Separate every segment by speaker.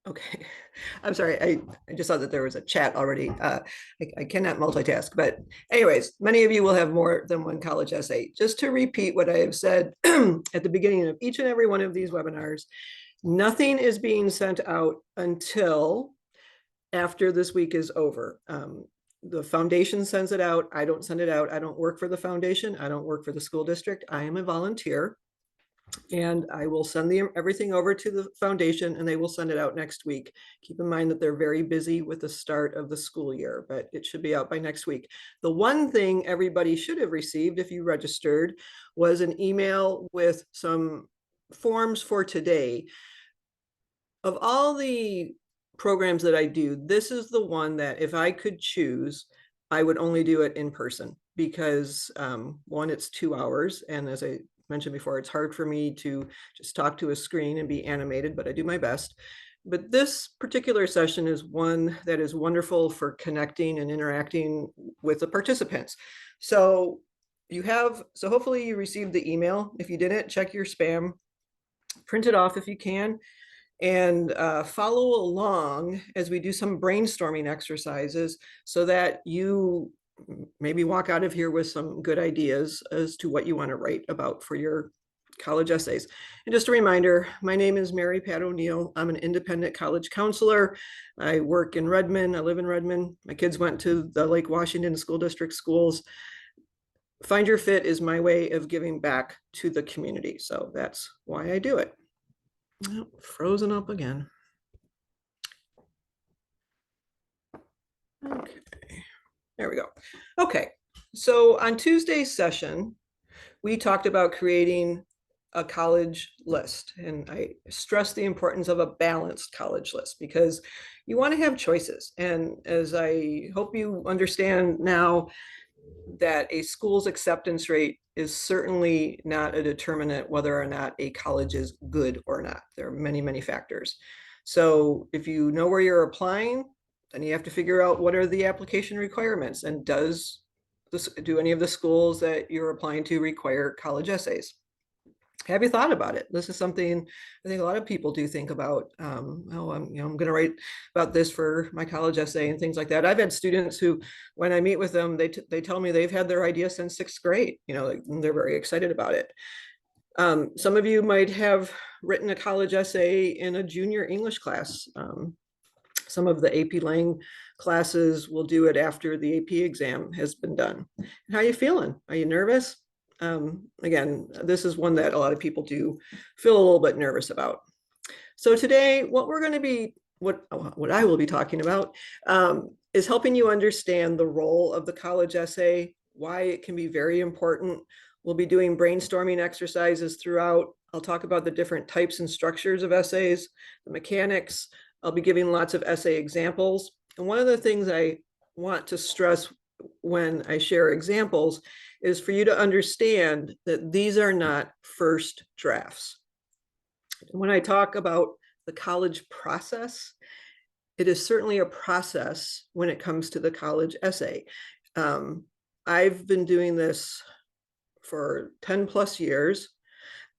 Speaker 1: Okay, I'm sorry. I just saw that there was a chat already. I cannot multitask, but anyways, many of you will have more than one college essay. Just to repeat what I have said at the beginning of each and every one of these webinars, nothing is being sent out until after this week is over. The foundation sends it out. I don't send it out. I don't work for the foundation. I don't work for the school district. I am a volunteer, and I will send everything over to the foundation and they will send it out next week. Keep in mind that they're very busy with the start of the school year, but it should be out by next week. The one thing everybody should have received if you registered was an email with some forms for today. Of all the programs that I do, this is the one that if I could choose, I would only do it in person because one, it's 2 hours. And as I mentioned before, it's hard for me to just talk to a screen and be animated, but I do my best. But this particular session is one that is wonderful for connecting and interacting with the participants. So hopefully you received the email. If you didn't, check your spam, print it off if you can, and follow along as we do some brainstorming exercises so that you maybe walk out of here with some good ideas as to what you want to write about for your college essays. And just a reminder, my name is Mary Pat O'Neill. I'm an independent college counselor. I work in Redmond. I live in Redmond. My kids went to the Lake Washington School District schools. Find Your Fit is my way of giving back to the community. So that's why I do it. Oh, frozen up again. Okay, there we go. Okay, so on Tuesday's session, we talked about creating a college list. And I stress the importance of a balanced college list because you want to have choices. And as I hope you understand now, that a school's acceptance rate is certainly not a determinant whether or not a college is good or not. There are many, many factors. So if you know where you're applying, then you have to figure out what are the application requirements and do any of the schools that you're applying to require college essays? Have you thought about it? This is something I think a lot of people do think about. I'm going to write about this for my college essay and things like that. I've had students who, when I meet with them, they tell me they've had their idea since sixth grade. They're very excited about it. Some of you might have written a college essay in a junior English class. Some of the AP Lang classes will do it after the AP exam has been done. How are you feeling? Are you nervous? Again, this is one that a lot of people do feel a little bit nervous about. So today, what I will be talking about is helping you understand the role of the college essay, why it can be very important. We'll be doing brainstorming exercises throughout. I'll talk about the different types and structures of essays, the mechanics. I'll be giving lots of essay examples. And one of the things I want to stress when I share examples is for you to understand that these are not first drafts. When I talk about the college process, it is certainly a process when it comes to the college essay. I've been doing this for 10 plus years.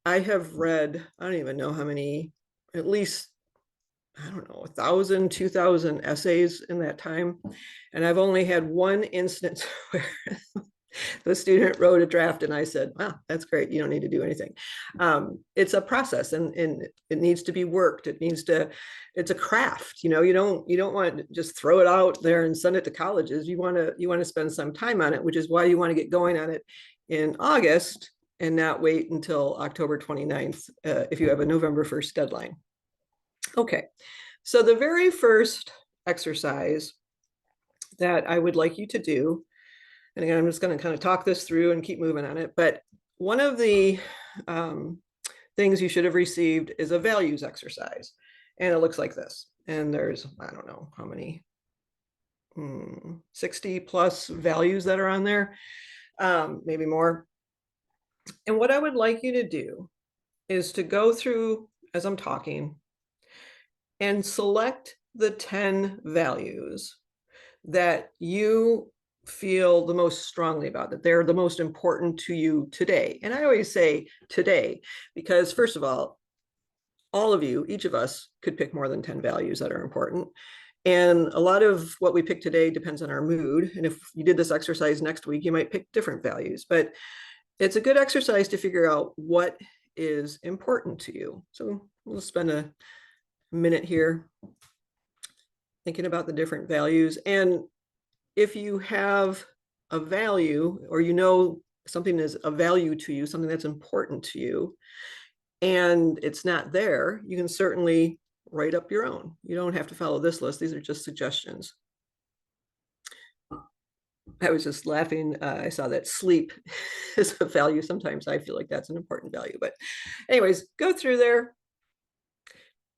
Speaker 1: I have read, I don't even know how many, at least, I don't know, 1,000, 2,000 essays in that time. And I've only had one instance where the student wrote a draft and I said, wow, that's great. You don't need to do anything. It's a process and it needs to be worked. It's a craft. You don't want to just throw it out there and send it to colleges. You want to spend some time on it, which is why you want to get going on it in August and not wait until October 29th if you have a November 1st deadline. Okay, so the very first exercise that I would like you to do, and again, I'm just going to kind of talk this through and keep moving on it, but one of the things you should have received is a values exercise, and it looks like this. And there's, I don't know how many, 60 plus values that are on there, maybe more. And what I would like you to do is to go through, as I'm talking, and select the 10 values that you feel the most strongly about, that they're the most important to you today. And I always say today, because first of all all of you, each of us could pick more than 10 values that are important. And a lot of what we pick today depends on our mood. And if you did this exercise next week, you might pick different values, but it's a good exercise to figure out what is important to you. So we'll spend a minute here thinking about the different values. And if you have a value, or you know something is a value to you, something that's important to you, and it's not there, you can certainly write up your own. You don't have to follow this list. These are just suggestions. I was just laughing. I saw that sleep is a value. Sometimes I feel like that's an important value. But anyways, go through there.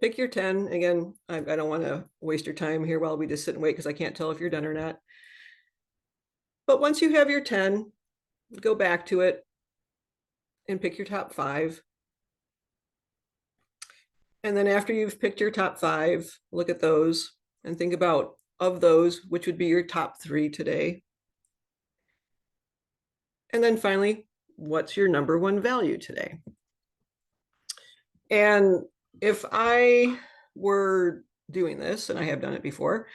Speaker 1: Pick your 10. Again, I don't want to waste your time here while we just sit and wait because I can't tell if you're done or not. But once you have your 10, go back to it and pick your top 5. And then after you've picked your top 5, look at those and think about, of those, which would be your top 3 today. And then finally, what's your number 1 value today? And if I were doing this, and I have done it before,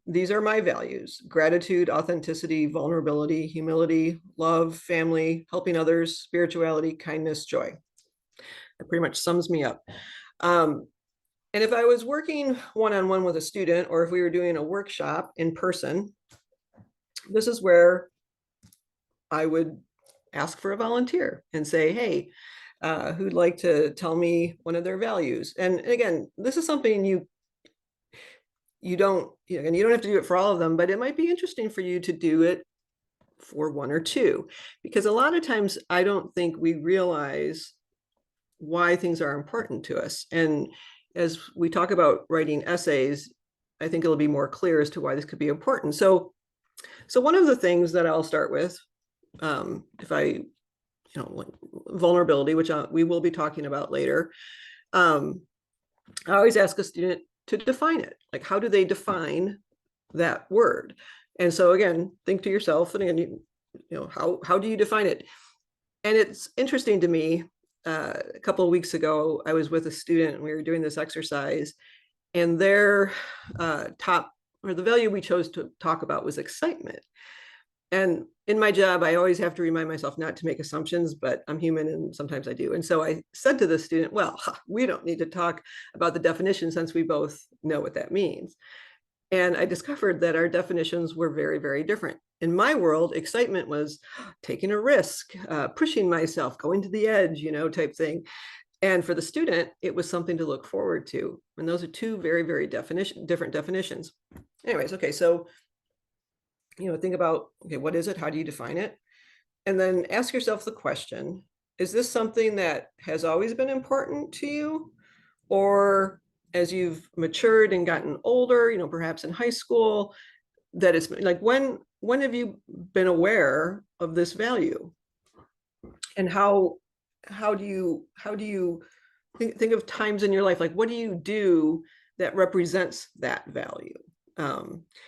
Speaker 1: these are my values: gratitude, authenticity, vulnerability, humility, love, family, helping others, spirituality, kindness, joy. It pretty much sums me up. And if I was working one-on-one with a student, or if we were doing a workshop in person, this is where I would ask for a volunteer and say, hey, who'd like to tell me one of their values? And again, this is something you don't have to do it for all of them, but it might be interesting for you to do it for 1 or 2, because a lot of times I don't think we realize why things are important to us. And as we talk about writing essays, I think it'll be more clear as to why this could be important. So one of the things that I'll start with, vulnerability, which we will be talking about later, I always ask a student to define it. Like, how do they define that word? And so again, think to yourself, and again, how do you define it? And it's interesting to me, a couple of weeks ago, I was with a student and we were doing this exercise, and their the value we chose to talk about was excitement. And in my job, I always have to remind myself not to make assumptions, but I'm human and sometimes I do. And so I said to the student, well, we don't need to talk about the definition since we both know what that means. And I discovered that our definitions were very, very different. In my world, excitement was taking a risk, pushing myself, going to the edge, type thing. And for the student, it was something to look forward to. And those are 2 very, very different definitions. Anyways, okay, so think about, okay, what is it? How do you define it? And then ask yourself the question, is this something that has always been important to you? Or as you've matured and gotten older, perhaps in high school, that it's like, when have you been aware of this value? And how do you think of times in your life, like what do you do that represents that value?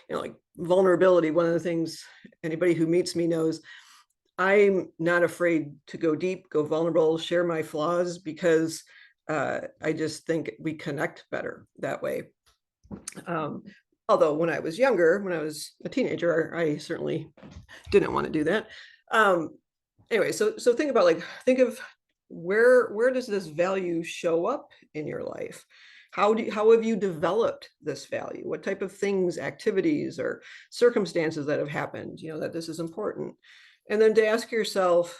Speaker 1: Like vulnerability, one of the things anybody who meets me knows, I'm not afraid to go deep, go vulnerable, share my flaws, because I just think we connect better that way. Although when I was younger, when I was a teenager, I certainly didn't want to do that. Anyway, so think of where does this value show up in your life? How have you developed this value? What type of things, activities, or circumstances that have happened, that this is important? And then to ask yourself,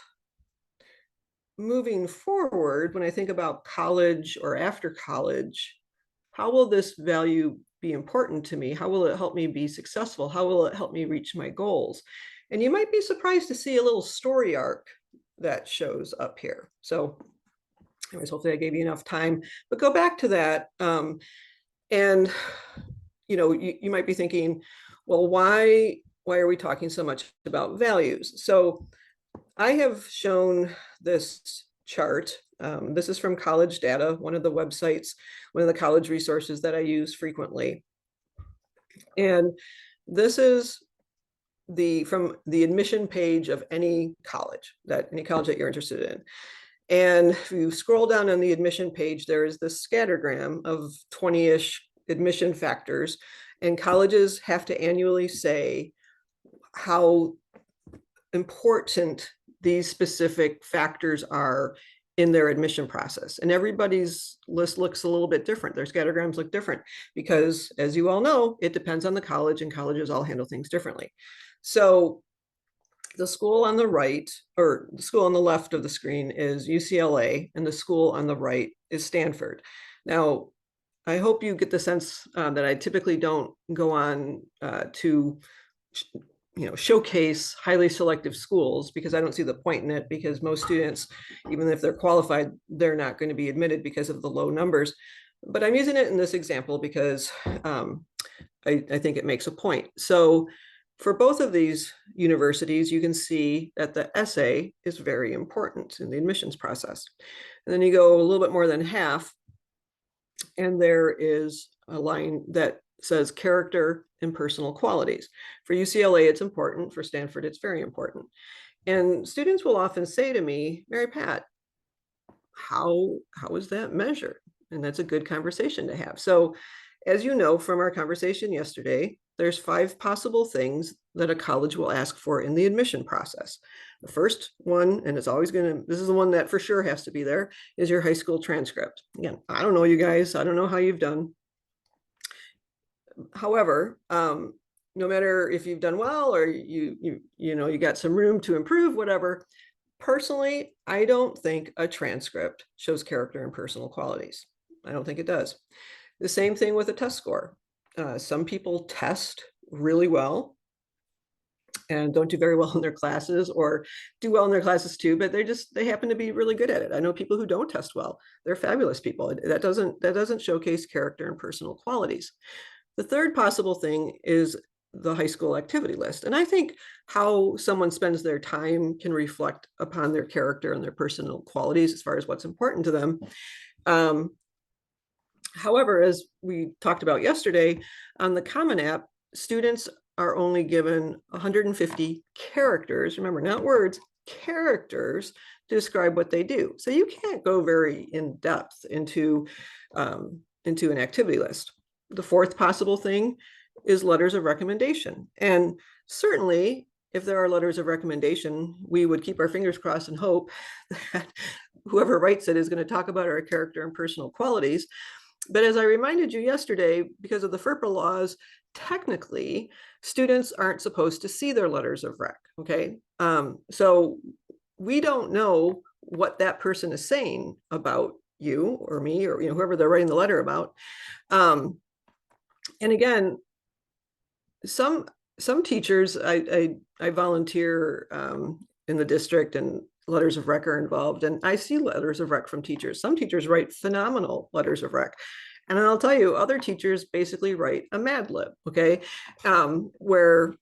Speaker 1: moving forward, when I think about college or after college, how will this value be important to me? How will it help me be successful? How will it help me reach my goals? And you might be surprised to see a little story arc that shows up here. So anyways, hopefully I gave you enough time, but go back to that. And you might be thinking, well, why are we talking so much about values? So I have shown this chart. This is from College Data, one of the websites, one of the college resources that I use frequently. And this is from the admission page of any college that you're interested in. And if you scroll down on the admission page, there is this scattergram of 20-ish admission factors, and colleges have to annually say how important these specific factors are in their admission process. And everybody's list looks a little bit different. Their scattergrams look different because, as you all know, it depends on the college, and colleges all handle things differently. So the school on the right, or the school on the left of the screen, is UCLA, and the school on the right is Stanford. Now, I hope you get the sense that I typically don't go on to showcase highly selective schools, because I don't see the point in it, because most students, even if they're qualified, they're not going to be admitted because of the low numbers. But I'm using it in this example because I think it makes a point. So for both of these universities, you can see that the essay is very important in the admissions process. And then you go a little bit more than half, and there is a line that says character and personal qualities. For UCLA, it's important. For Stanford, it's very important. And students will often say to me, Mary Pat, how is that measured? And that's a good conversation to have. So as you know from our conversation yesterday, there's 5 possible things that a college will ask for in the admission process. The first one, and it's always this is the one that for sure has to be there, is your high school transcript. Again, I don't know you guys, I don't know how you've done. However, no matter if you've done well or you got some room to improve, whatever, personally, I don't think a transcript shows character and personal qualities. I don't think it does. The same thing with a test score. Some people test really well and don't do very well in their classes, or do well in their classes too, but they happen to be really good at it. I know people who don't test well. They're fabulous people. That doesn't showcase character and personal qualities. The third possible thing is the high school activity list. And I think how someone spends their time can reflect upon their character and their personal qualities as far as what's important to them. However, as we talked about yesterday, on the Common App, students are only given 150 characters, remember, not words, characters, to describe what they do. So you can't go very in depth into an activity list. The fourth possible thing is letters of recommendation. And certainly, if there are letters of recommendation, we would keep our fingers crossed and hope that whoever writes it is going to talk about our character and personal qualities. But as I reminded you yesterday, because of the FERPA laws, technically, students aren't supposed to see their letters of rec, okay? So we don't know what that person is saying about you or me, or whoever they're writing the letter about. And again, some teachers, I volunteer in the district, and letters of rec are involved, and I see letters of rec from teachers. Some teachers write phenomenal letters of rec, and I'll tell you, other teachers basically write a Mad Lib, okay, where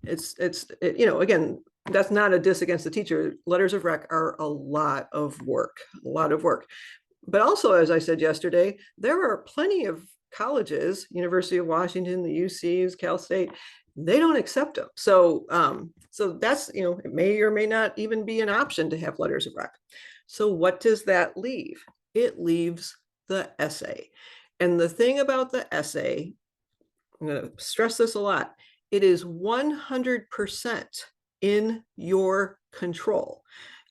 Speaker 1: it's again, that's not a diss against the teacher. Letters of rec are a lot of work. But also, as I said yesterday, there are plenty of colleges, University of Washington, the UCs, Cal State, they don't accept them. So that's, it may or may not even be an option to have letters of rec. So what does that leave? It leaves the essay. And the thing about the essay, I'm going to stress this a lot, it is 100% in your control.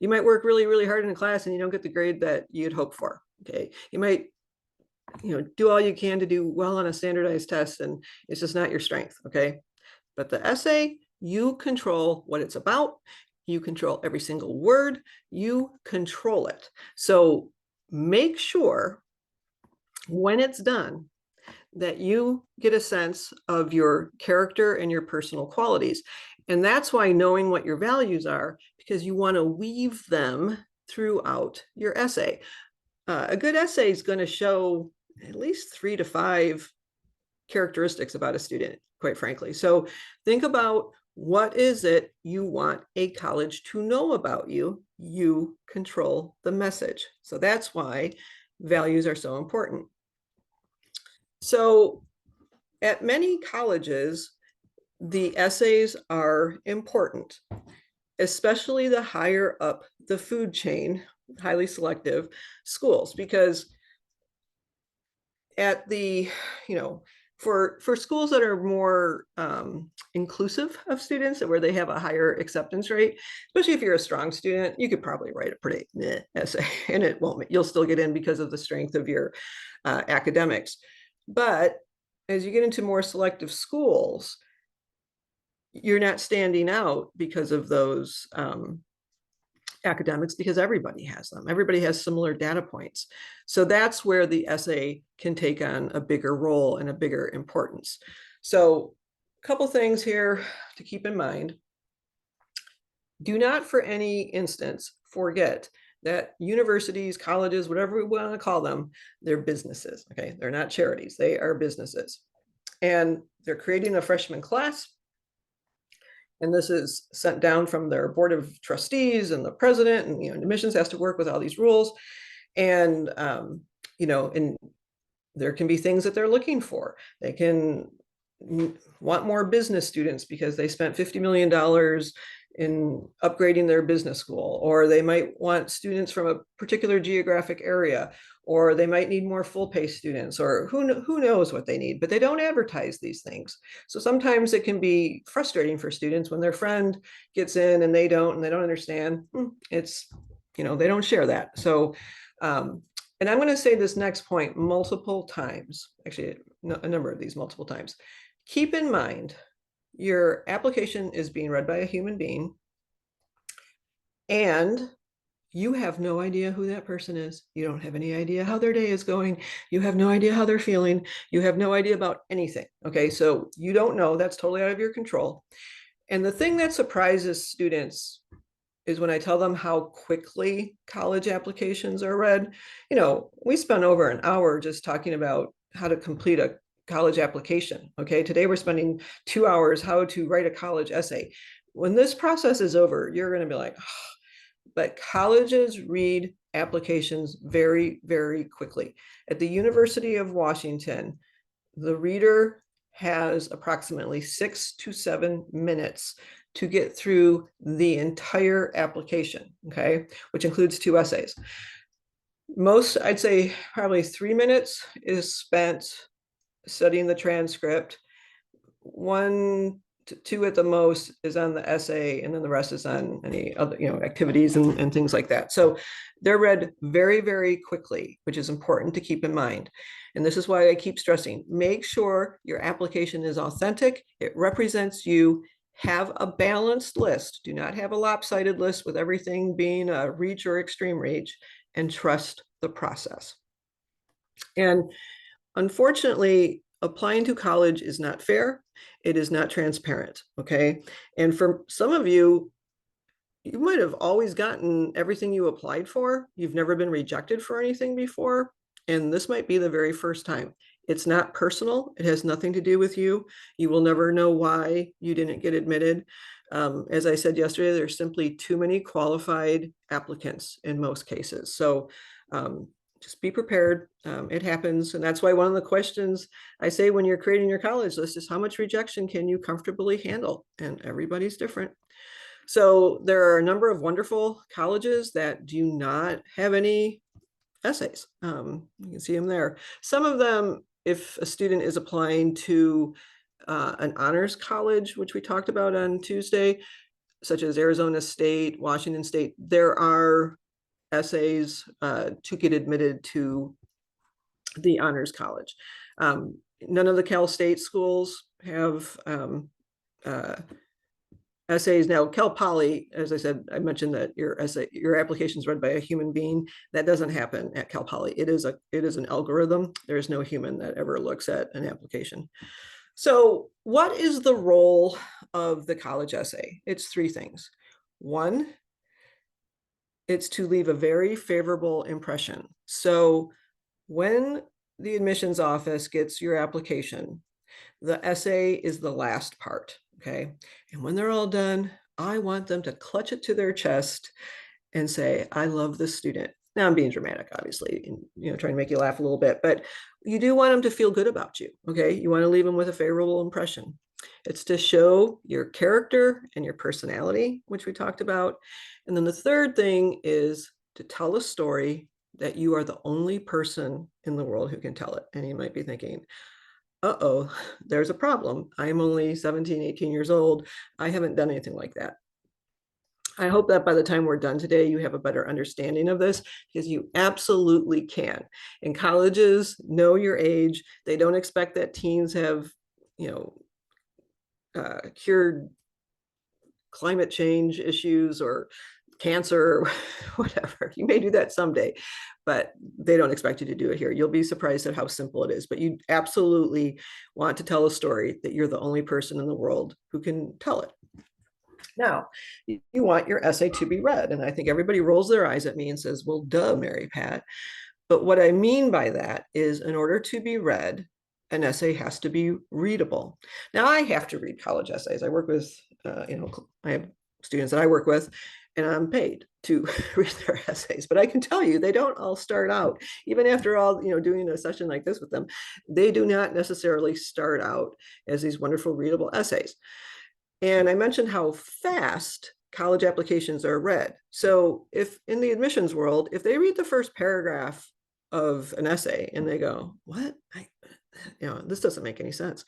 Speaker 1: You might work really, really hard in a class and you don't get the grade that you'd hope for. Okay. You might do all you can to do well on a standardized test, and it's just not your strength, okay? But the essay, you control what it's about. You control every single word. You control it. So make sure when it's done that you get a sense of your character and your personal qualities. And that's why knowing what your values are, because you want to weave them throughout your essay. A good essay is going to show at least 3 to 5 characteristics about a student, quite frankly. So think about, what is it you want a college to know about you? You control the message. So that's why values are so important. So at many colleges, the essays are important, especially the higher up the food chain highly selective schools, because at the, for schools that are more inclusive of students, where they have a higher acceptance rate, especially if you're a strong student, you could probably write a pretty meh essay and it won't, you'll still get in because of the strength of your academics. But as you get into more selective schools, you're not standing out because of those academics, because everybody has them. Everybody has similar data points. So that's where the essay can take on a bigger role and a bigger importance. So a couple things here to keep in mind. Do not for any instance forget that universities, colleges, whatever we want to call them, they're businesses, okay? They're not charities, they are businesses. And they're creating a freshman class, and this is sent down from their board of trustees and the president, and admissions has to work with all these rules, and and there can be things that they're looking for. They can want more business students because they spent $50 million in upgrading their business school, or they might want students from a particular geographic area, or they might need more full pay students, or who knows what they need, but they don't advertise these things. So sometimes it can be frustrating for students when their friend gets in and they don't understand. It's, they don't share that. So, and I'm going to say this next point multiple times, actually a number of these multiple times. Keep in mind, your application is being read by a human being, and you have no idea who that person is. You don't have any idea how their day is going. You have no idea how they're feeling. You have no idea about anything. Okay, so you don't know. That's totally out of your control. And the thing that surprises students is when I tell them how quickly college applications are read. We spent over an hour just talking about how to complete a college application. Okay, today we're spending 2 hours how to write a college essay. When this process is over, you're going to be like, oh. But colleges read applications very, very quickly. At the University of Washington, the reader has approximately 6 to 7 minutes to get through the entire application, okay, which includes 2 essays. Most, I'd say probably 3 minutes is spent studying the transcript. 1 to 2 at the most is on the essay, and then the rest is on any other, activities and things like that. So they're read very, very quickly, which is important to keep in mind. And this is why I keep stressing, make sure your application is authentic, it represents you, have a balanced list. Do not have a lopsided list with everything being a reach or extreme reach, and trust the process. And unfortunately, applying to college is not fair. It is not transparent, okay? And for some of you, you might have always gotten everything you applied for. You've never been rejected for anything before, and this might be the very first time. It's not personal. It has nothing to do with you. You will never know why you didn't get admitted. As I said yesterday, there's simply too many qualified applicants in most cases. So just be prepared. It happens. And that's why one of the questions I say when you're creating your college list is, how much rejection can you comfortably handle? And everybody's different. So there are a number of wonderful colleges that do not have any essays. You can see them there. Some of them, if a student is applying to an honors college, which we talked about on Tuesday, such as Arizona State, Washington State, there are essays to get admitted to the honors college. None of the Cal State schools have essays. Now, Cal Poly, as I said, I mentioned that your application is read by a human being. That doesn't happen at Cal Poly. It is an algorithm. There is no human that ever looks at an application. So what is the role of the college essay? It's 3 things. 1, it's to leave a very favorable impression. So when the admissions office gets your application, the essay is the last part, okay? And when they're all done, I want them to clutch it to their chest and say, I love this student. Now I'm being dramatic, obviously, and trying to make you laugh a little bit, but you do want them to feel good about you, okay? You want to leave them with a favorable impression. It's to show your character and your personality, which we talked about. And then the third thing is to tell a story that you are the only person in the world who can tell it. And you might be thinking, uh-oh, there's a problem. I'm only 17, 18 years old. I haven't done anything like that. I hope that by the time we're done today, you have a better understanding of this, because you absolutely can. And colleges know your age. They don't expect that teens have, cured climate change issues or cancer or whatever. You may do that someday, but they don't expect you to do it here. You'll be surprised at how simple it is, but you absolutely want to tell a story that you're the only person in the world who can tell it. Now, you want your essay to be read. And I think everybody rolls their eyes at me and says, well, duh, Mary Pat. But what I mean by that is, in order to be read, an essay has to be readable. Now, I have to read college essays. I work with, I have students that I work with, and I'm paid to read their essays. But I can tell you, they don't all start out, even after all, doing a session like this with them, they do not necessarily start out as these wonderful readable essays. And I mentioned how fast college applications are read. So if in the admissions world, if they read the first paragraph of an essay and they go, what? This doesn't make any sense,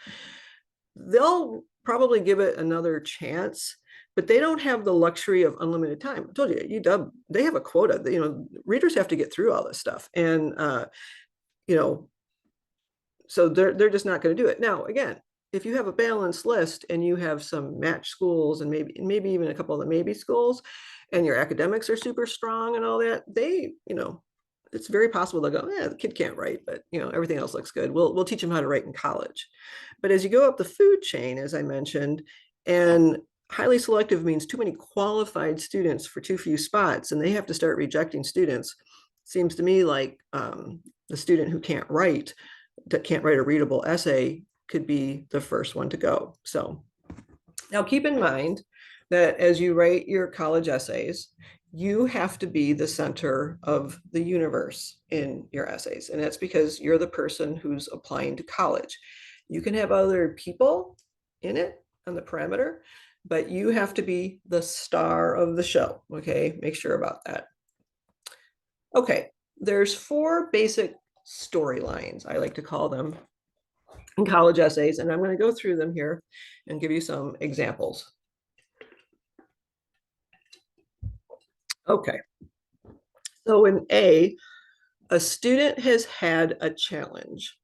Speaker 1: they'll probably give it another chance, but they don't have the luxury of unlimited time. I told you, UW, they have a quota. Readers have to get through all this stuff. And, so they're just not going to do it. Now, again, if you have a balanced list and you have some match schools and maybe even a couple of the maybe schools, and your academics are super strong and all that, it's very possible they'll go, the kid can't write, but everything else looks good. We'll teach them how to write in college. But as you go up the food chain, as I mentioned, and highly selective means too many qualified students for too few spots, and they have to start rejecting students. Seems to me like the student who can't write a readable essay could be the first one to go. So now keep in mind that as you write your college essays, you have to be the center of the universe in your essays. And that's because you're the person who's applying to college. You can have other people in it on the parameter, but you have to be the star of the show. Okay, make sure about that. Okay, there's 4 basic storylines, I like to call them, in college essays, and I'm going to go through them here and give you some examples. Okay, so in A, a student has had a challenge,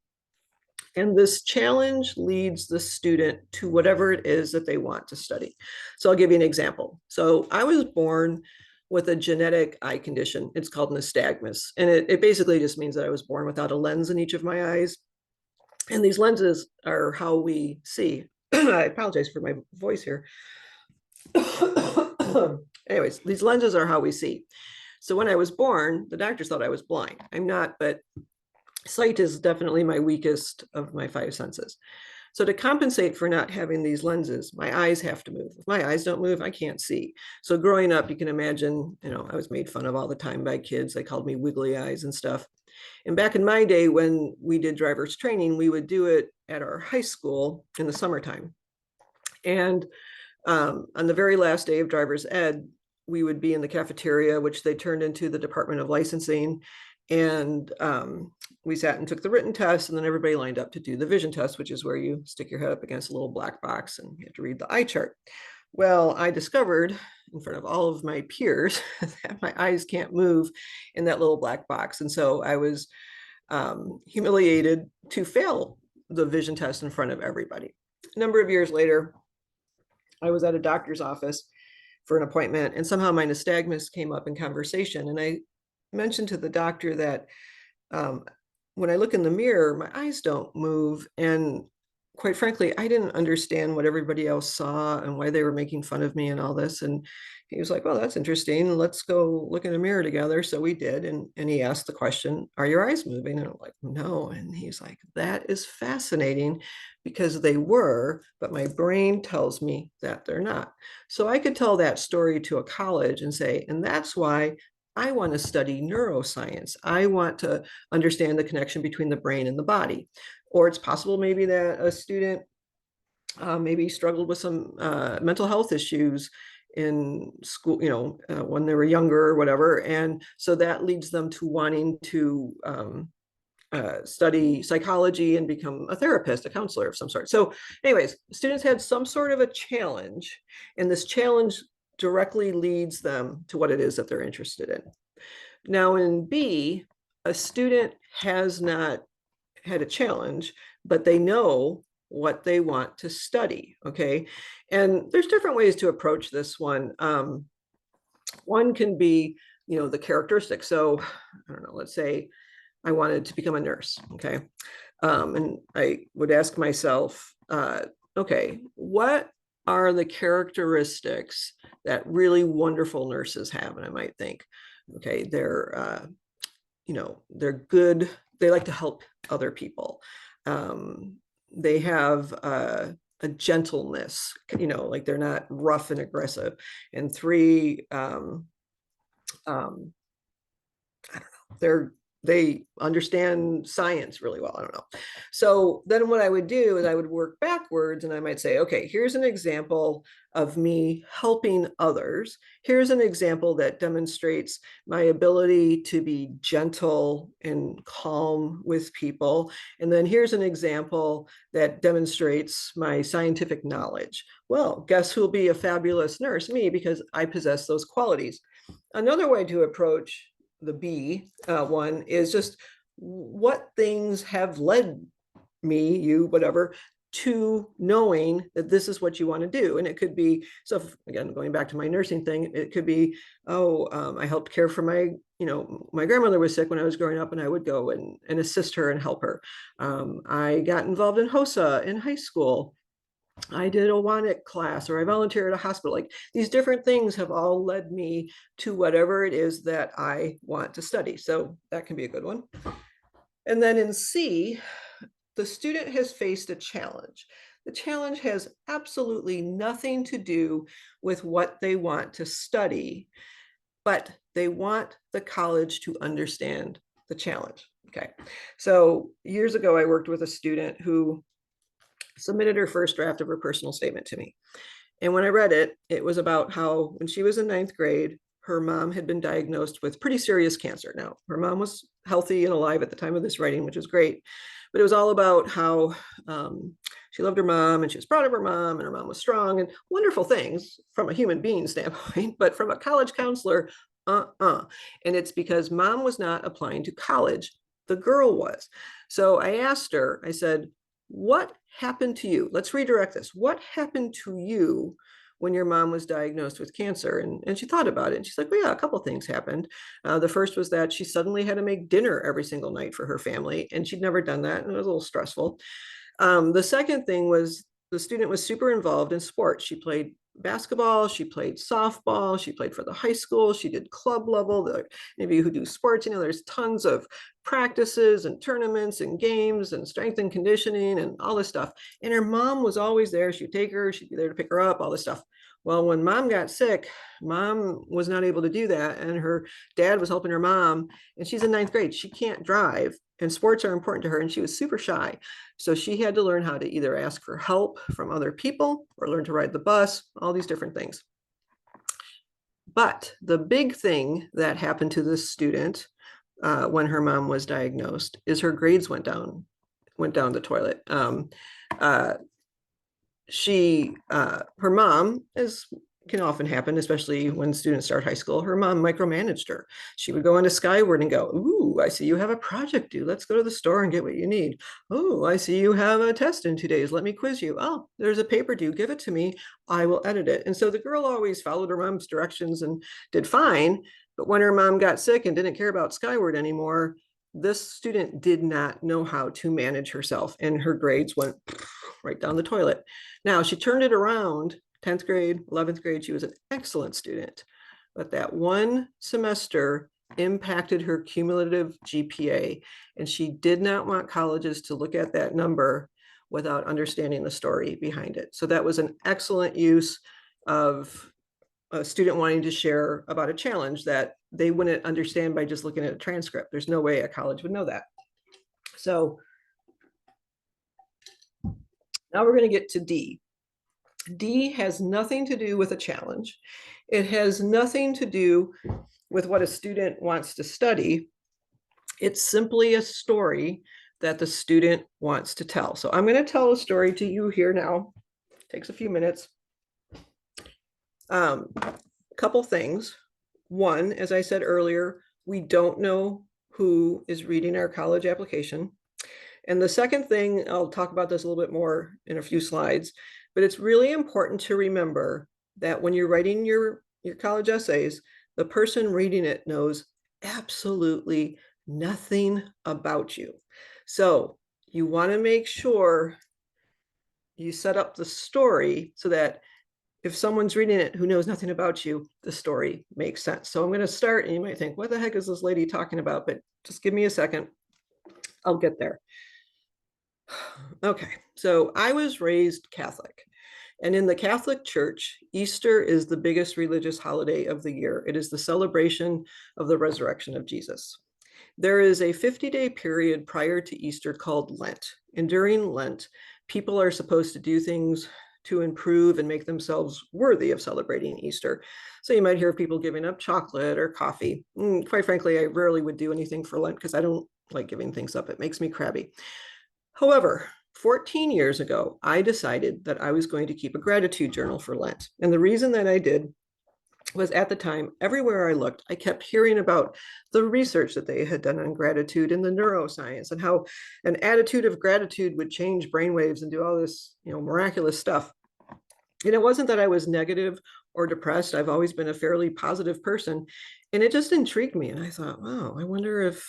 Speaker 1: and this challenge leads the student to whatever it is that they want to study. So I'll give you an example. So I was born with a genetic eye condition. It's called nystagmus, and it basically just means that I was born without a lens in each of my eyes. And these lenses are how we see. I apologize for my voice here. Anyways, these lenses are how we see. So when I was born, the doctors thought I was blind. I'm not, but sight is definitely my weakest of my 5 senses. So to compensate for not having these lenses, my eyes have to move. If my eyes don't move, I can't see. So growing up, you can imagine, I was made fun of all the time by kids. They called me wiggly eyes and stuff. And back in my day, when we did driver's training, we would do it at our high school in the summertime. And on the very last day of driver's ed, we would be in the cafeteria, which they turned into the Department of Licensing. And we sat and took the written test, and then everybody lined up to do the vision test, which is where you stick your head up against a little black box and you have to read the eye chart. Well, I discovered in front of all of my peers that my eyes can't move in that little black box. And so I was humiliated to fail the vision test in front of everybody. A number of years later, I was at a doctor's office for an appointment, and somehow my nystagmus came up in conversation. And I mentioned to the doctor that when I look in the mirror, my eyes don't move. And quite frankly, I didn't understand what everybody else saw and why they were making fun of me and all this. And he was like, well, that's interesting. Let's go look in a mirror together. So we did. And he asked the question, are your eyes moving? And I'm like, no. And he's like, that is fascinating, because they were, but my brain tells me that they're not. So I could tell that story to a college and say, and that's why I want to study neuroscience. I want to understand the connection between the brain and the body. Or it's possible maybe that a student maybe struggled with some mental health issues in school, when they were younger or whatever. And so that leads them to wanting to study psychology and become a therapist, a counselor of some sort. So anyways, students had some sort of a challenge, and this challenge directly leads them to what it is that they're interested in. Now in B, a student has not had a challenge, but they know what they want to study, okay? And there's different ways to approach this one. One can be, the characteristics. So I don't know, let's say I wanted to become a nurse, okay? And I would ask myself, okay, what are the characteristics that really wonderful nurses have? And I might think, okay, they're good. They like to help other people. They have a gentleness, like they're not rough and aggressive. And three, I don't know, they understand science really well. I don't know. So then what I would do is I would work backwards, and I might say, okay, here's an example of me helping others. Here's an example that demonstrates my ability to be gentle and calm with people. And then here's an example that demonstrates my scientific knowledge. Well, guess who'll be a fabulous nurse? Me, because I possess those qualities. Another way to approach the B one is just what things have led me, you, whatever, to knowing that this is what you want to do. And it could be, so if, again, going back to my nursing thing, it could be, I helped care for my grandmother was sick when I was growing up, and I would go and assist her and help her. I got involved in HOSA in high school. I did a WANIC class, or I volunteered at a hospital. Like, these different things have all led me to whatever it is that I want to study. So that can be a good one. And then in C, the student has faced a challenge. The challenge has absolutely nothing to do with what they want to study, but they want the college to understand the challenge. Okay. So years ago, I worked with a student who submitted her first draft of her personal statement to me. And when I read it, it was about how when she was in ninth grade, her mom had been diagnosed with pretty serious cancer. Now, her mom was healthy and alive at the time of this writing, which was great. But it was all about how she loved her mom, and she was proud of her mom, and her mom was strong, and wonderful things from a human being standpoint. But from a college counselor, and it's because mom was not applying to college. The girl was. So I asked her, I said, what happened to you? Let's redirect this. What happened to you when your mom was diagnosed with cancer? And she thought about it, and she's like, well, yeah, a couple of things happened. The first was that she suddenly had to make dinner every single night for her family, and she'd never done that, and it was a little stressful. The second thing was the student was super involved in sports. She played basketball, she played softball, she played for the high school, she did club level. Any of you who do sports, there's tons of practices and tournaments and games and strength and conditioning and all this stuff. And her mom was always there. She'd take her, she'd be there to pick her up, all this stuff. Well, when mom got sick, mom was not able to do that. And her dad was helping her mom, and she's in ninth grade. She can't drive, and sports are important to her, and she was super shy. So she had to learn how to either ask for help from other people or learn to ride the bus, all these different things. But the big thing that happened to this student when her mom was diagnosed is her grades went down the toilet. Her mom, as can often happen, especially when students start high school, her mom micromanaged her. She would go into Skyward and go, ooh, I see you have a project due. Let's go to the store and get what you need. Oh, I see you have a test in 2 days. Let me quiz you. Oh, there's a paper due. Give it to me. I will edit it. And so the girl always followed her mom's directions and did fine. But when her mom got sick and didn't care about Skyward anymore, this student did not know how to manage herself, and her grades went right down the toilet. Now, she turned it around. 10th grade, 11th grade, she was an excellent student. But that one semester impacted her cumulative GPA, and she did not want colleges to look at that number without understanding the story behind it. So that was an excellent use of a student wanting to share about a challenge that they wouldn't understand by just looking at a transcript. There's no way a college would know that. So now we're going to get to D. D has nothing to do with a challenge. It has nothing to do with what a student wants to study. It's simply a story that the student wants to tell. So I'm going to tell a story to you here now. It takes a few minutes. A couple things. One, as I said earlier, we don't know who is reading our college application. And the second thing, I'll talk about this a little bit more in a few slides, but it's really important to remember that when you're writing your college essays, the person reading it knows absolutely nothing about you. So you want to make sure you set up the story so that if someone's reading it who knows nothing about you, the story makes sense. So I'm going to start, and you might think, what the heck is this lady talking about? But just give me a second. I'll get there. Okay, so I was raised Catholic. And in the Catholic Church, Easter is the biggest religious holiday of the year. It is the celebration of the resurrection of Jesus. There is a 50-day period prior to Easter called Lent. And during Lent, people are supposed to do things to improve and make themselves worthy of celebrating Easter. So you might hear of people giving up chocolate or coffee. Quite frankly, I rarely would do anything for Lent because I don't like giving things up. It makes me crabby. However, 14 years ago, I decided that I was going to keep a gratitude journal for Lent. And the reason that I did was at the time, everywhere I looked, I kept hearing about the research that they had done on gratitude and the neuroscience and how an attitude of gratitude would change brainwaves and do all this, miraculous stuff. And it wasn't that I was negative or depressed. I've always been a fairly positive person. And it just intrigued me. And I thought, wow, I wonder if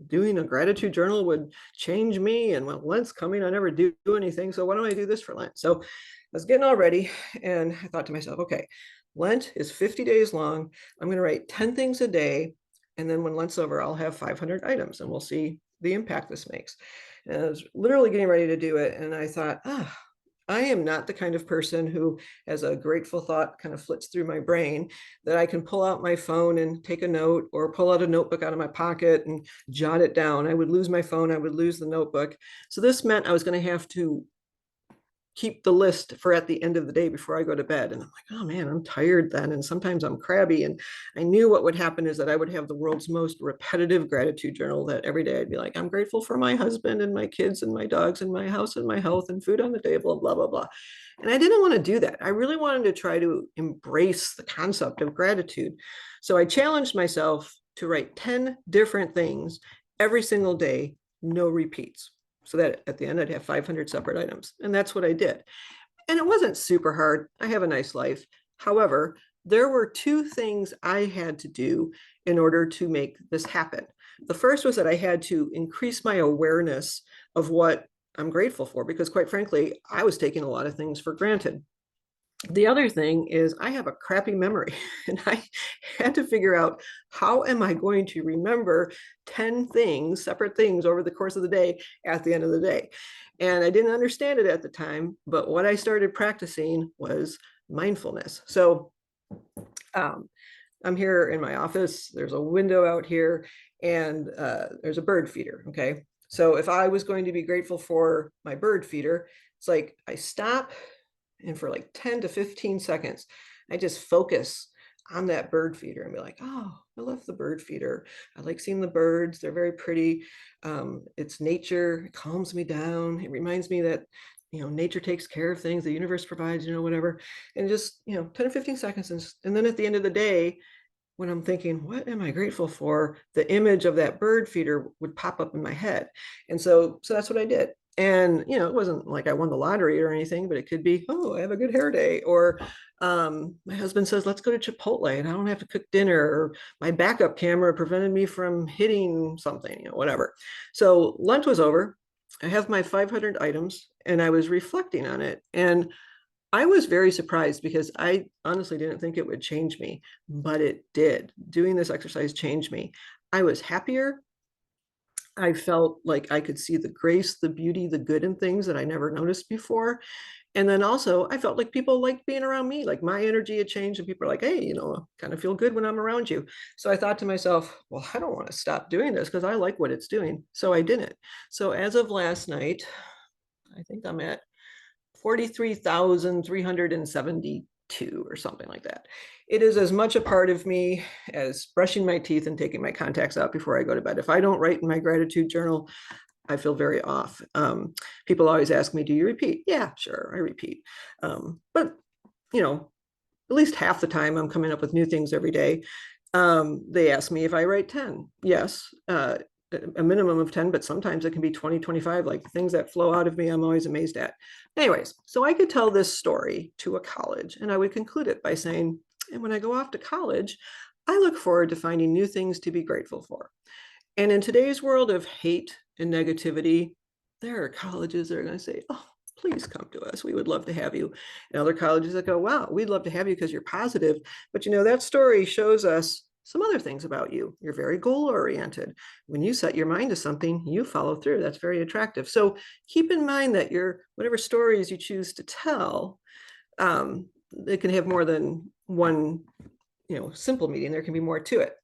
Speaker 1: doing a gratitude journal would change me. And when Lent's coming, I never do anything. So why don't I do this for Lent? So I was getting all ready and I thought to myself, okay, Lent is 50 days long. I'm going to write 10 things a day. And then when Lent's over, I'll have 500 items and we'll see the impact this makes. And I was literally getting ready to do it. And I thought, I am not the kind of person who, as a grateful thought kind of flits through my brain, that I can pull out my phone and take a note or pull out a notebook out of my pocket and jot it down. I would lose my phone. I would lose the notebook. So this meant I was going to have to keep the list for at the end of the day before I go to bed. And I'm like, oh man, I'm tired then. And sometimes I'm crabby. And I knew what would happen is that I would have the world's most repetitive gratitude journal that every day I'd be like, I'm grateful for my husband and my kids and my dogs and my house and my health and food on the table and blah, blah, blah. And I didn't want to do that. I really wanted to try to embrace the concept of gratitude. So I challenged myself to write 10 different things every single day, no repeats, so that at the end I'd have 500 separate items. And that's what I did. And it wasn't super hard. I have a nice life. However, there were two things I had to do in order to make this happen. The first was that I had to increase my awareness of what I'm grateful for, because quite frankly, I was taking a lot of things for granted. The other thing is I have a crappy memory and I had to figure out, how am I going to remember 10 things, separate things over the course of the day at the end of the day? And I didn't understand it at the time, but what I started practicing was mindfulness. So I'm here in my office, there's a window out here and there's a bird feeder, okay? So if I was going to be grateful for my bird feeder, it's like I stop and for like 10 to 15 seconds, I just focus on that bird feeder and be like, oh, I love the bird feeder. I like seeing the birds. They're very pretty. It's nature. It calms me down. It reminds me that, nature takes care of things. The universe provides, whatever. And just, 10 to 15 seconds. And then at the end of the day, when I'm thinking, what am I grateful for? The image of that bird feeder would pop up in my head. And so that's what I did. And, it wasn't like I won the lottery or anything, but it could be, oh, I have a good hair day. Or my husband says, let's go to Chipotle and I don't have to cook dinner. Or my backup camera prevented me from hitting something, whatever. So lunch was over. I have my 500 items and I was reflecting on it. And I was very surprised because I honestly didn't think it would change me, but it did. Doing this exercise changed me. I was happier. I felt like I could see the grace, the beauty, the good in things that I never noticed before. And then also I felt like people liked being around me, like my energy had changed and people are like, hey, kind of feel good when I'm around you. So I thought to myself, well, I don't want to stop doing this because I like what it's doing. So I didn't. So as of last night, I think I'm at 43,372 or something like that. It is as much a part of me as brushing my teeth and taking my contacts out before I go to bed. If I don't write in my gratitude journal, I feel very off. People always ask me, do you repeat? Yeah, sure, I repeat. But, you know, at least half the time I'm coming up with new things every day. They ask me if I write 10. Yes, a minimum of 10, but sometimes it can be 20, 25, like things that flow out of me, I'm always amazed at. Anyways, so I could tell this story to a college and I would conclude it by saying, and when I go off to college, I look forward to finding new things to be grateful for. And in today's world of hate and negativity, there are colleges that are going to say, oh, please come to us. We would love to have you. And other colleges that go, wow, we'd love to have you because you're positive. But you know, that story shows us some other things about you. You're very goal oriented. When you set your mind to something, you follow through. That's very attractive. So keep in mind that your whatever stories you choose to tell, it can have more than one, simple meaning. There can be more to it.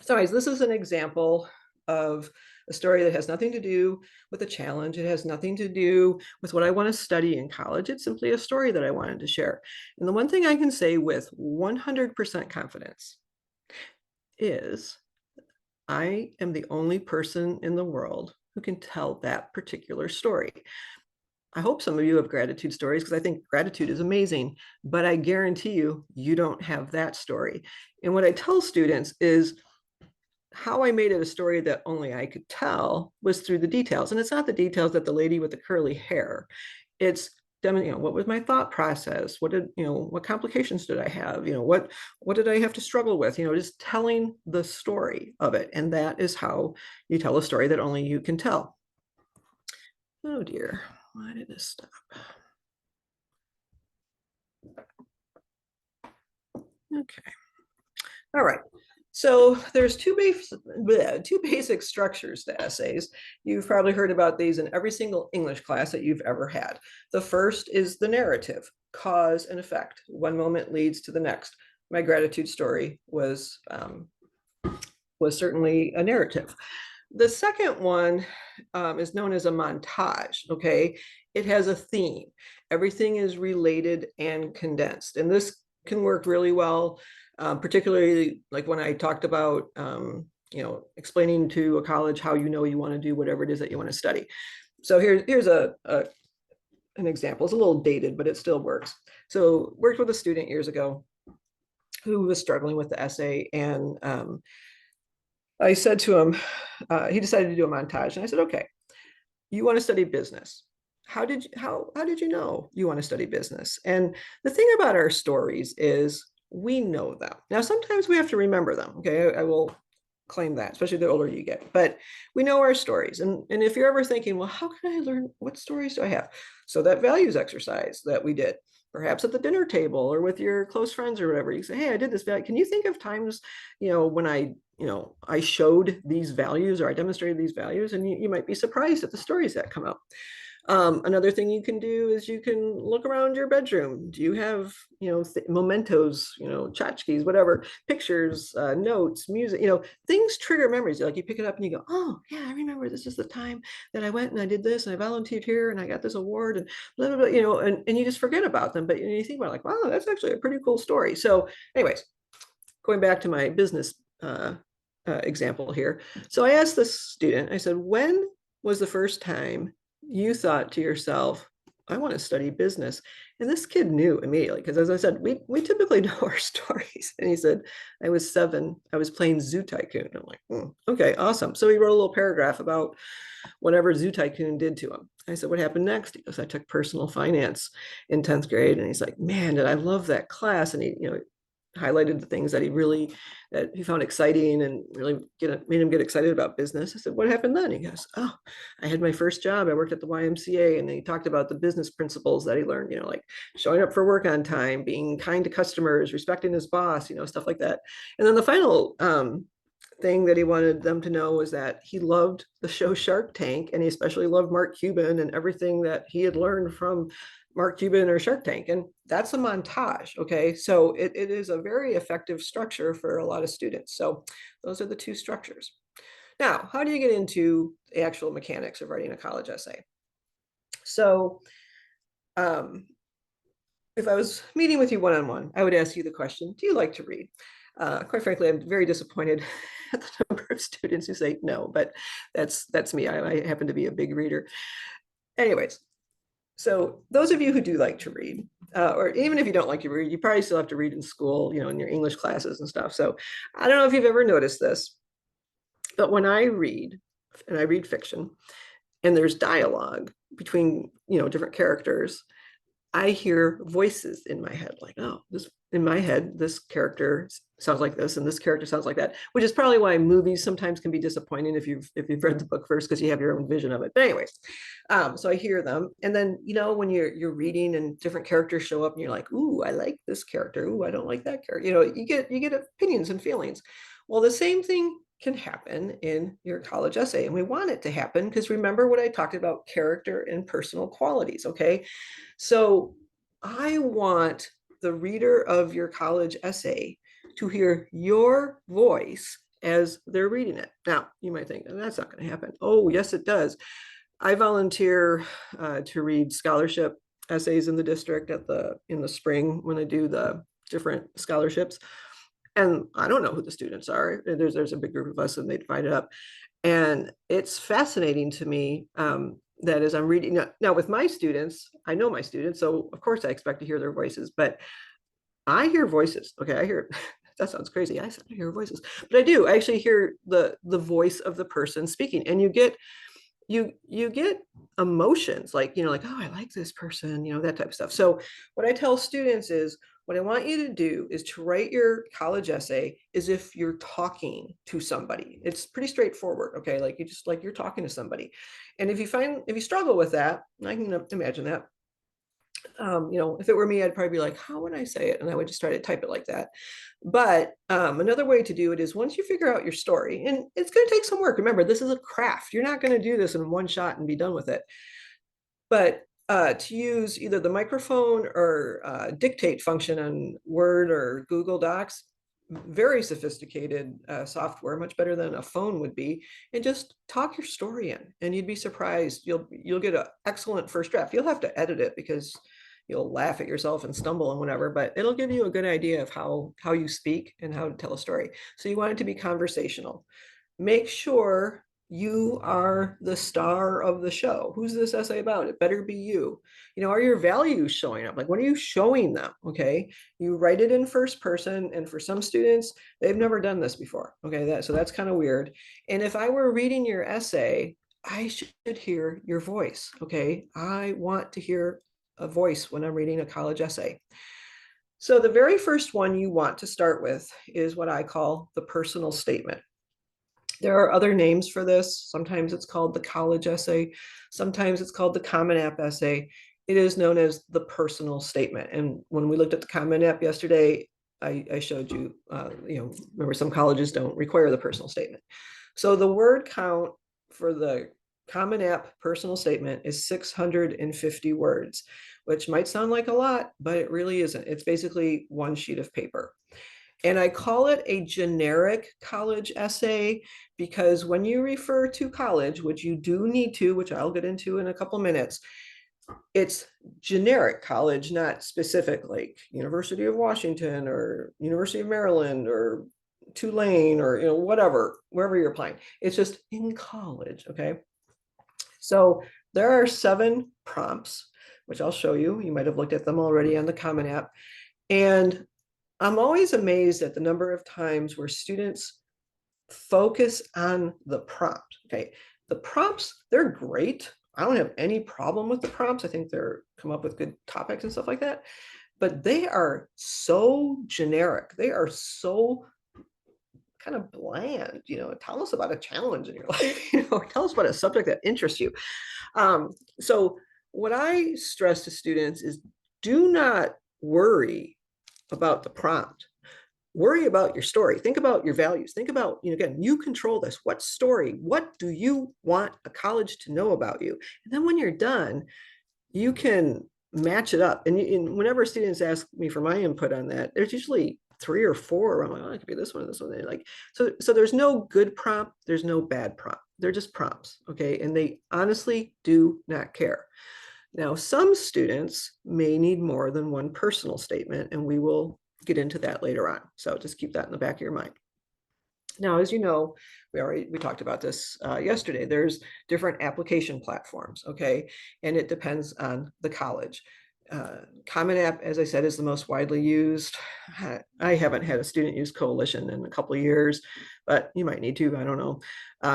Speaker 1: So anyways, this is an example of a story that has nothing to do with a challenge. It has nothing to do with what I want to study in college. It's simply a story that I wanted to share. And the one thing I can say with 100% confidence is I am the only person in the world who can tell that particular story. I hope some of you have gratitude stories because I think gratitude is amazing, but I guarantee you, you don't have that story. And what I tell students is how I made it a story that only I could tell was through the details. And it's not the details that the lady with the curly hair, it's what was my thought process? What complications did I have? What did I have to struggle with? Just telling the story of it. And that is how you tell a story that only you can tell. Oh dear, why did this stop? Okay. All right. So there's two basic structures to essays. You've probably heard about these in every single English class that you've ever had. The first is the narrative, cause and effect. One moment leads to the next. My gratitude story was certainly a narrative. The second one is known as a montage, okay? It has a theme. Everything is related and condensed. And this can work really well, particularly like when I talked about, explaining to a college how you want to do whatever it is that you want to study. So here's an example. It's a little dated, but it still works. So worked with a student years ago who was struggling with the essay, and I said to him, he decided to do a montage, and I said, okay, you want to study business. How did you know you want to study business? And the thing about our stories is we know them. Now, sometimes we have to remember them. Okay, I will claim that, especially the older you get. But we know our stories. And if you're ever thinking, well, how can I learn? What stories do I have? So that values exercise that we did, perhaps at the dinner table or with your close friends or whatever, you say, hey, I did this value. Can you think of times, when I showed these values or I demonstrated these values? And you might be surprised at the stories that come up. Another thing you can do is you can look around your bedroom. Do you have, mementos, tchotchkes, whatever, pictures, notes, music, things trigger memories. Like you pick it up and you go, oh yeah, I remember this is the time that I went and I did this and I volunteered here and I got this award and blah, blah, blah, and you just forget about them. But you think about it like, wow, that's actually a pretty cool story. So anyways, going back to my business example here. So I asked this student, I said, when was the first time you thought to yourself, I want to study business? And this kid knew immediately, because as I said, we typically know our stories. And he said, I was 7, I was playing Zoo Tycoon. I'm like, okay, awesome. So he wrote a little paragraph about whatever Zoo Tycoon did to him. I said, what happened next? He goes, I took personal finance in 10th grade. And he's like, man, did I love that class? And he, highlighted the things that he found exciting and really made him get excited about business. I said, what happened then? He goes, oh, I had my first job. I worked at the YMCA. And then he talked about the business principles that he learned, like showing up for work on time, being kind to customers, respecting his boss, stuff like that. And then the final thing that he wanted them to know was that he loved the show Shark Tank, and he especially loved Mark Cuban and everything that he had learned from Mark Cuban or Shark Tank. And that's a montage. Okay. So it is a very effective structure for a lot of students. So those are the two structures. Now, how do you get into the actual mechanics of writing a college essay? So um, if I was meeting with you one-on-one, I would ask you the question, do you like to read? Quite frankly, I'm very disappointed at the number of students who say no, but that's me. I happen to be a big reader. Anyways, so those of you who do like to read, or even if you don't like to read, you probably still have to read in school, in your English classes and stuff. So I don't know if you've ever noticed this, but when I read, and I read fiction, and there's dialogue between, different characters, I hear voices in my head, like, oh, this in my head, this character sounds like this, and this character sounds like that, which is probably why movies sometimes can be disappointing if you've read the book first, because you have your own vision of it. But anyways, so I hear them, and then when you're reading and different characters show up, and you're like, ooh, I like this character. Ooh, I don't like that character. You get opinions and feelings. Well, the same thing can happen in your college essay, and we want it to happen because remember what I talked about, character and personal qualities. Okay, so I want the reader of your college essay to hear your voice as they're reading it. Now, you might think, oh, that's not going to happen. Oh, yes, it does. I volunteer to read scholarship essays in the district in the spring when I do the different scholarships. And I don't know who the students are. There's a big group of us, and they divide it up. And it's fascinating to me that as I'm reading now with my students, I know my students, so of course I expect to hear their voices, but I hear voices. Okay, I hear that sounds crazy. I said I hear voices, but I do. I actually hear the voice of the person speaking, and you get emotions like like, oh, I like this person, that type of stuff. So what I tell students is, what I want you to do is to write your college essay as if you're talking to somebody. It's pretty straightforward. Okay, like you just like you're talking to somebody. And if you struggle with that, I can imagine that, if it were me, I'd probably be like, how would I say it? And I would just try to type it like that. But another way to do it is, once you figure out your story, and it's going to take some work. Remember, this is a craft. You're not going to do this in one shot and be done with it. But to use either the microphone or dictate function on Word or Google Docs, very sophisticated software, much better than a phone would be, and just talk your story in, and you'd be surprised. You'll get an excellent first draft. You'll have to edit it because you'll laugh at yourself and stumble and whatever, but it'll give you a good idea of how you speak and how to tell a story. So you want it to be conversational. Make sure you are the star of the show. Who's this essay about? It better be you. Are your values showing up? Like, what are you showing them? Okay, you write it in first person, and for some students, they've never done this before. Okay, so that's kind of weird. And if I were reading your essay, I should hear your voice. Okay, I want to hear a voice when I'm reading a college essay. So the very first one you want to start with is what I call the personal statement. There are other names for this. Sometimes it's called the college essay. Sometimes it's called the Common App essay. It is known as the personal statement. And when we looked at the Common App yesterday, I showed you, remember, some colleges don't require the personal statement. So the word count for the Common App personal statement is 650 words, which might sound like a lot, but it really isn't. It's basically one sheet of paper. And I call it a generic college essay because when you refer to college, which you do need to, which I'll get into in a couple minutes, it's generic college, not specific, like University of Washington or University of Maryland or Tulane or whatever, wherever you're applying. It's just in college. Okay. So there are 7 prompts, which I'll show you. You might have looked at them already on the Common App. And I'm always amazed at the number of times where students focus on the prompt. Okay, the prompts, they're great. I don't have any problem with the prompts. I think they're come up with good topics and stuff like that. But they are so generic. They are so kind of bland. Tell us about a challenge in your life. Tell us about a subject that interests you. So what I stress to students is, do not worry about the prompt. Worry about your story. Think about your values. Think about, again, you control this. What story? What do you want a college to know about you? And then when you're done, you can match it up. And whenever students ask me for my input on that, there's usually 3 or 4. I'm like, oh, it could be this one, this one. They're like, so there's no good prompt. There's no bad prompt. They're just prompts. Okay. And they honestly do not care. Now, some students may need more than one personal statement, and we will get into that later on. So just keep that in the back of your mind. Now, as you know, we talked about this yesterday. There's different application platforms, okay, and it depends on the college. Common App, as I said, is the most widely used. I haven't had a student use Coalition in a couple of years, but you might need to. I don't know.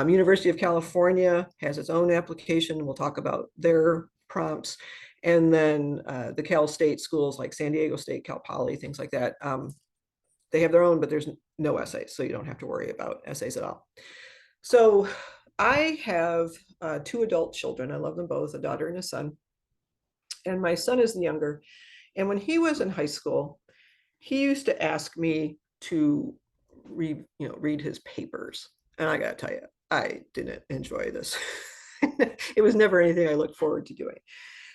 Speaker 1: University of California has its own application. We'll talk about their prompts. And then the Cal State schools like San Diego State, Cal Poly, things like that. They have their own, but there's no essays, so you don't have to worry about essays at all. So I have two adult children. I love them both, a daughter and a son. And my son is the younger. And when he was in high school, he used to ask me to read his papers. And I got to tell you, I didn't enjoy this. It was never anything I looked forward to doing.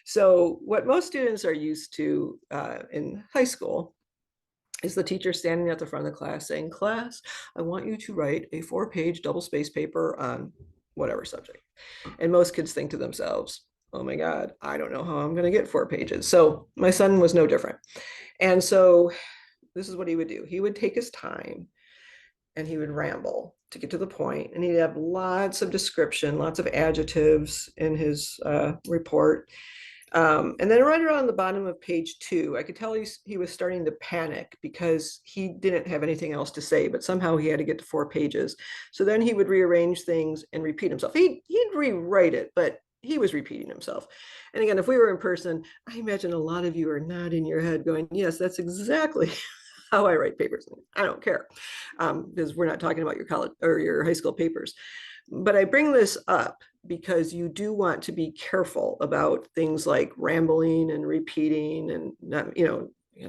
Speaker 1: So what most students are used to in high school is the teacher standing at the front of the class saying, class, I want you to write a 4-page double-space paper on whatever subject. And most kids think to themselves, oh my God, I don't know how I'm going to get 4 pages. So my son was no different. And so this is what he would do. He would take his time and he would ramble to get to the point, and he'd have lots of description, lots of adjectives in his report. And then right around the bottom of page 2, I could tell he was starting to panic because he didn't have anything else to say, but somehow he had to get to 4 pages. So then he would rearrange things and repeat himself. He'd rewrite it, but he was repeating himself. And again, if we were in person, I imagine a lot of you are nodding your head going, yes, that's exactly how I write papers. I don't care, because we're not talking about your college or your high school papers. But I bring this up because you do want to be careful about things like rambling and repeating and not,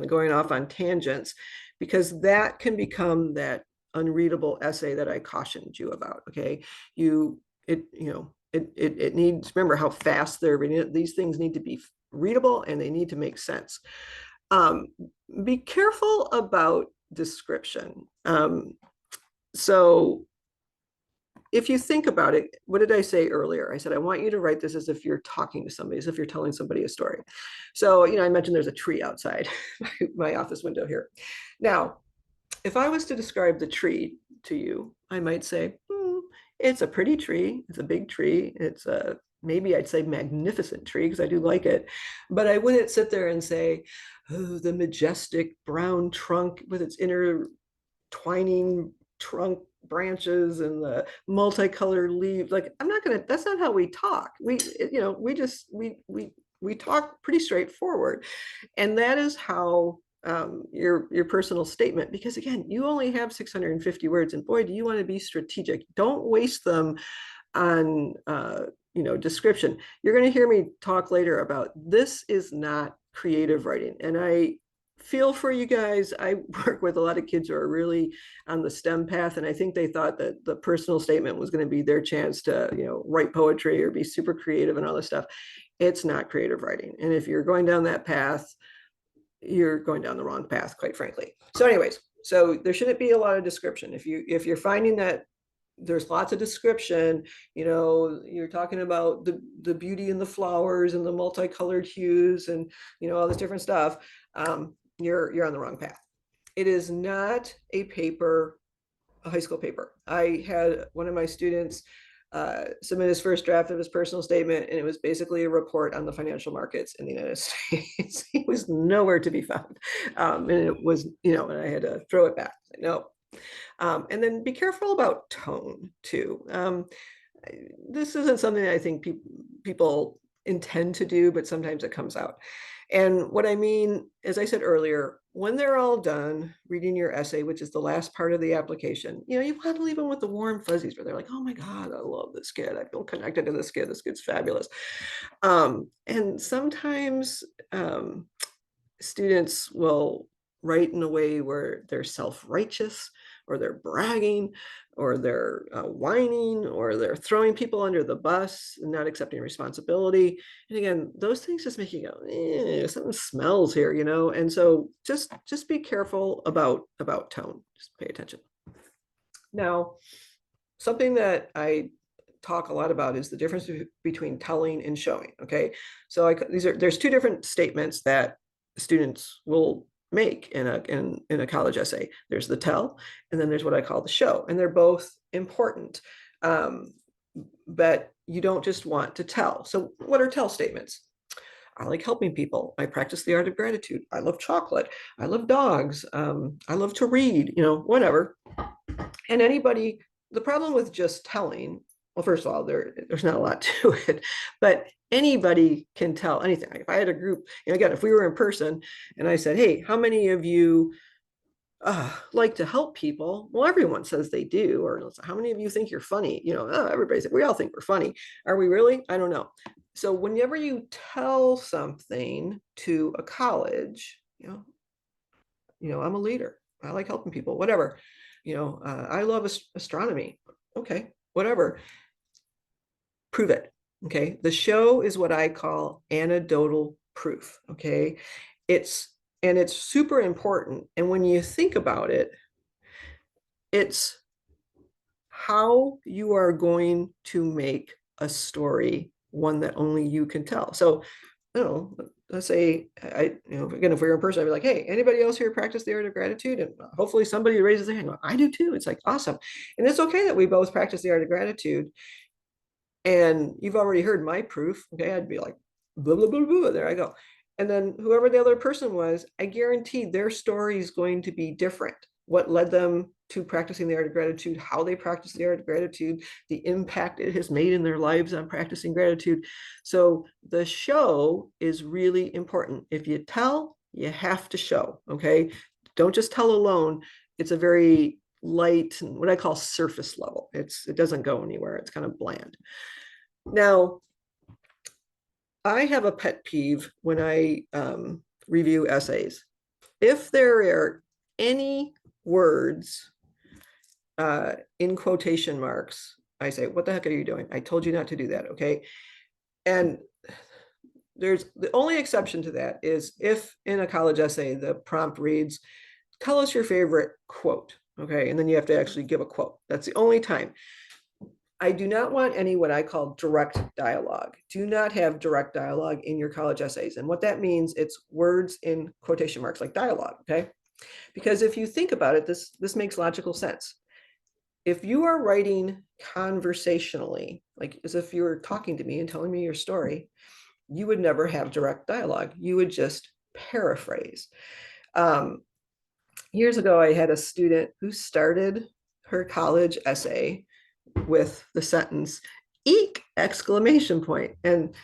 Speaker 1: going off on tangents, because that can become that unreadable essay that I cautioned you about. Okay, it needs, remember how fast they're reading it. These things need to be readable and they need to make sense. Be careful about description. So if you think about it, what did I say earlier? I said, I want you to write this as if you're talking to somebody, as if you're telling somebody a story. So, I mentioned there's a tree outside my office window here. Now, if I was to describe the tree to you, I might say, it's a pretty tree. It's a big tree. It's a, maybe I'd say magnificent tree because I do like it. But I wouldn't sit there and say, oh, the majestic brown trunk with its intertwining trunk branches and the multicolored leaves. Like, I'm not gonna, that's not how we talk. We talk pretty straightforward. And that is how your personal statement, because again, you only have 650 words, and boy, do you want to be strategic. Don't waste them on description. You're going to hear me talk later about this is not creative writing, and I feel for you guys. I work with a lot of kids who are really on the STEM path, and I think they thought that the personal statement was going to be their chance to write poetry or be super creative and all this stuff. It's not creative writing, and if you're going down that path, you're going down the wrong path, quite frankly. So anyways, so there shouldn't be a lot of description. If you're finding that there's lots of description, you're talking about the beauty in the flowers and the multicolored hues and all this different stuff, you're on the wrong path. It is not a paper, a high school paper. I had one of my students submit his first draft of his personal statement, and it was basically a report on the financial markets in the United States. He was nowhere to be found. And it was, and I had to throw it back. No. And then be careful about tone too. This isn't something I think people intend to do, but sometimes it comes out. And what I mean, as I said earlier, when they're all done reading your essay, which is the last part of the application, you want to leave them with the warm fuzzies where they're like, oh my God, I love this kid. I feel connected to this kid. This kid's fabulous. And sometimes students will write in a way where they're self-righteous, or they're bragging, or they're whining, or they're throwing people under the bus and not accepting responsibility. And again, those things just make you go, something smells here, And so just be careful about tone. Just pay attention. Now, something that I talk a lot about is the difference between telling and showing. Okay, so there's two different statements that students will make in a college essay. There's the tell, and then there's what I call the show, and they're both important. But you don't just want to tell. So what are tell statements? I like helping people. I practice the art of gratitude. I love chocolate. I love dogs. I love to read, whatever. And anybody, the problem with just telling, well, first of all, there's not a lot to it, but anybody can tell anything. If I had a group, again, if we were in person and I said, hey, how many of you like to help people? Well, everyone says they do. Or how many of you think you're funny? Everybody says, we all think we're funny. Are we really? I don't know. So whenever you tell something to a college, I'm a leader. I like helping people, whatever. I love astronomy. Okay, whatever. Prove it. Okay. The show is what I call anecdotal proof. Okay. It's super important. And when you think about it, it's how you are going to make a story one that only you can tell. So, let's say again, if we were in person, I'd be like, hey, anybody else here practice the art of gratitude? And hopefully somebody raises their hand. Well, I do too. It's like, awesome. And it's okay that we both practice the art of gratitude. And you've already heard my proof. Okay. I'd be like, blah, blah, blah, blah. There I go. And then whoever the other person was, I guarantee their story is going to be different. What led them to practicing the art of gratitude, how they practice the art of gratitude, the impact it has made in their lives on practicing gratitude. So the show is really important. If you tell, you have to show, okay? Don't just tell alone. It's a very light and what I call surface level. It doesn't go anywhere. It's kind of bland. Now, I have a pet peeve when I review essays. If there are any words in quotation marks, I say, what the heck are you doing? I told you not to do that, okay? And there's the only exception to that is if in a college essay, the prompt reads, tell us your favorite quote, okay? And then you have to actually give a quote. That's the only time. I do not want any what I call direct dialogue. Do not have direct dialogue in your college essays. And what that means, it's words in quotation marks, like dialogue, okay? Because if you think about it, this makes logical sense. If you are writing conversationally, like as if you were talking to me and telling me your story, you would never have direct dialogue. You would just paraphrase. Years ago, I had a student who started her college essay with the sentence, eek, exclamation point. And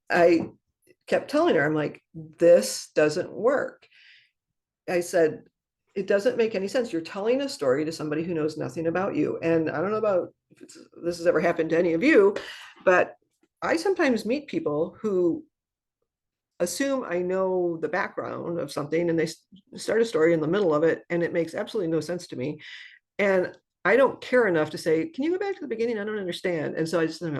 Speaker 1: I kept telling her, I'm like, this doesn't work. I said, it doesn't make any sense. You're telling a story to somebody who knows nothing about you. And I don't know about if this has ever happened to any of you, but I sometimes meet people who assume I know the background of something and they start a story in the middle of it and it makes absolutely no sense to me. And I don't care enough to say, can you go back to the beginning? I don't understand. And so I just, and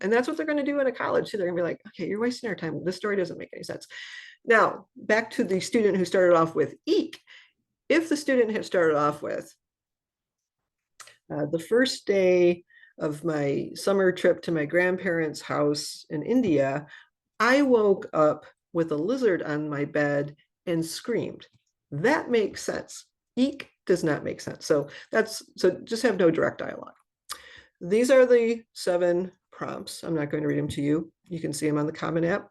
Speaker 1: that's what they're going to do in a college too. They're going to be like, okay, you're wasting our time. This story doesn't make any sense. Now, back to the student who started off with eek. If the student had started off with the first day of my summer trip to my grandparents' house in India, I woke up with a lizard on my bed and screamed. That makes sense. Eek does not make sense. So just have no direct dialogue. These are the 7 prompts. I'm not going to read them to you. You can see them on the Common App,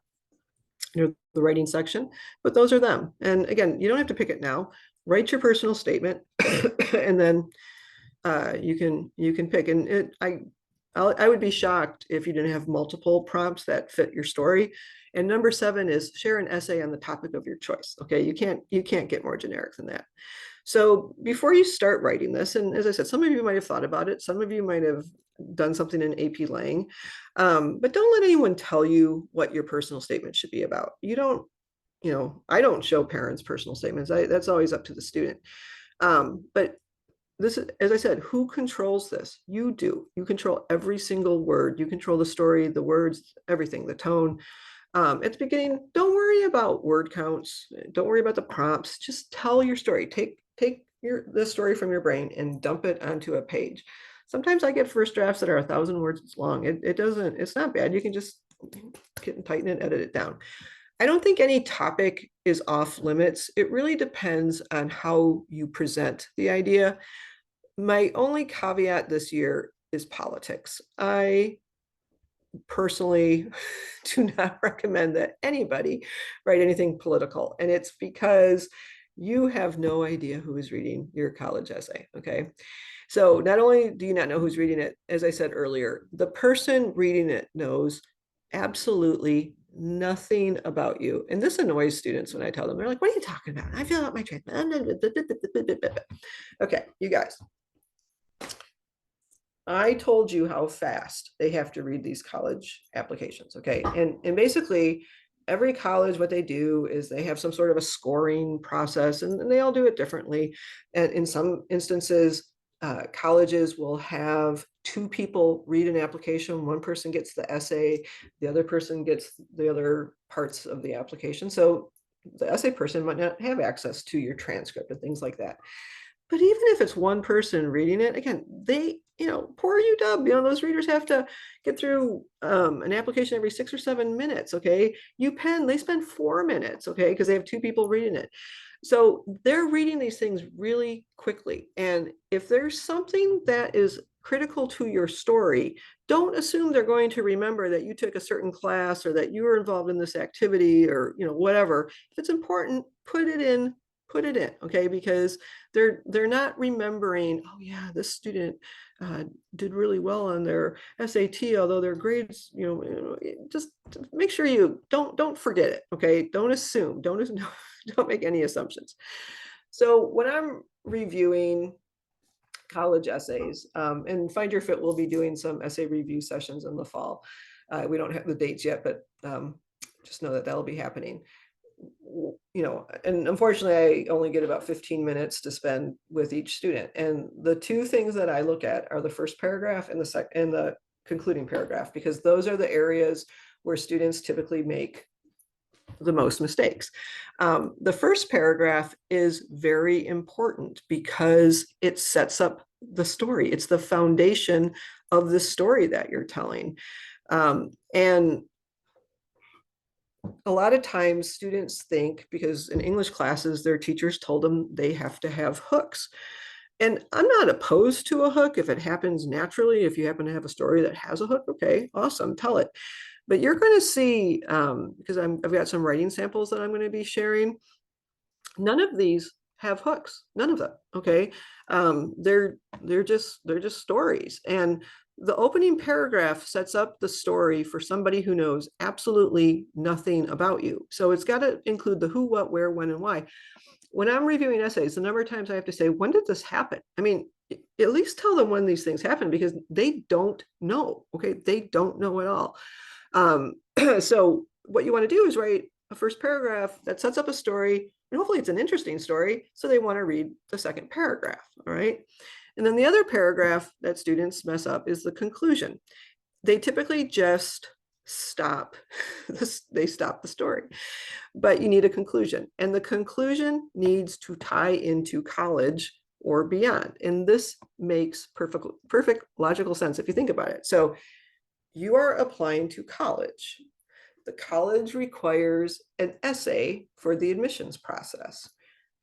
Speaker 1: the writing section, but those are them. And again, you don't have to pick it now. Write your personal statement, and then you can pick. And I would be shocked if you didn't have multiple prompts that fit your story. And number 7 is share an essay on the topic of your choice. Okay, you can't get more generic than that. So before you start writing this, and as I said, some of you might have thought about it, some of you might have done something in AP Lang, but don't let anyone tell you what your personal statement should be about. I don't show parents personal statements. That's always up to the student. But this is, as I said, who controls this? You do. You control every single word. You control the story, the words, everything, the tone. At the beginning, don't worry about word counts. Don't worry about the prompts. Just tell your story. Take the story from your brain and dump it onto a page. Sometimes I get first drafts that are 1,000 words long. It's not bad. You can just tighten and edit it down. I don't think any topic is off limits. It really depends on how you present the idea. My only caveat this year is politics. I personally do not recommend that anybody write anything political. And it's because you have no idea who is reading your college essay. Okay. So not only do you not know who's reading it, as I said earlier, the person reading it knows absolutely nothing about you. And this annoys students when I tell them, they're like, what are you talking about? I fill out my transcript. Okay, you guys. I told you how fast they have to read these college applications, okay? And basically, every college, what they do is they have some sort of a scoring process, and they all do it differently. And in some instances, colleges will have two people read an application. One person gets the essay, the other person gets the other parts of the application. So the essay person might not have access to your transcript and things like that. But even if it's one person reading it, again, poor UW, those readers have to get through an application every 6 or 7 minutes, okay? UPenn, they spend 4 minutes, okay, because they have two people reading it. So they're reading these things really quickly. And if there's something that is critical to your story, don't assume they're going to remember that you took a certain class or that you were involved in this activity or whatever. If it's important, put it in, okay? Because they're not remembering, oh yeah, this student did really well on their SAT, although their grades, just make sure you don't forget it, okay? Don't assume, don't make any assumptions. So when I'm reviewing college essays, and Find Your Fit will be doing some essay review sessions in the fall. We don't have the dates yet, but just know that that'll be happening. And unfortunately, I only get about 15 minutes to spend with each student. And the two things that I look at are the first paragraph and the concluding paragraph, because those are the areas where students typically make the most mistakes. The first paragraph is very important because it sets up the story. It's the foundation of the story that you're telling. And a lot of times students think, because in English classes, their teachers told them they have to have hooks. And I'm not opposed to a hook if it happens naturally. If you happen to have a story that has a hook, okay, awesome, tell it. But you're going to see, because I've got some writing samples that I'm going to be sharing, none of these have hooks, none of them, okay? They're just stories. And the opening paragraph sets up the story for somebody who knows absolutely nothing about you. So it's got to include the who, what, where, when, and why. When I'm reviewing essays, the number of times I have to say, when did this happen? I mean, at least tell them when these things happen, because they don't know, okay? They don't know at all. So what you want to do is write a first paragraph that sets up a story, and hopefully it's an interesting story, so they want to read the second paragraph, all right? And then the other paragraph that students mess up is the conclusion. They typically just stop they stop the story, but you need a conclusion, and the conclusion needs to tie into college or beyond. And this makes perfect logical sense if you think about it. So you are applying to college. The college requires an essay for the admissions process.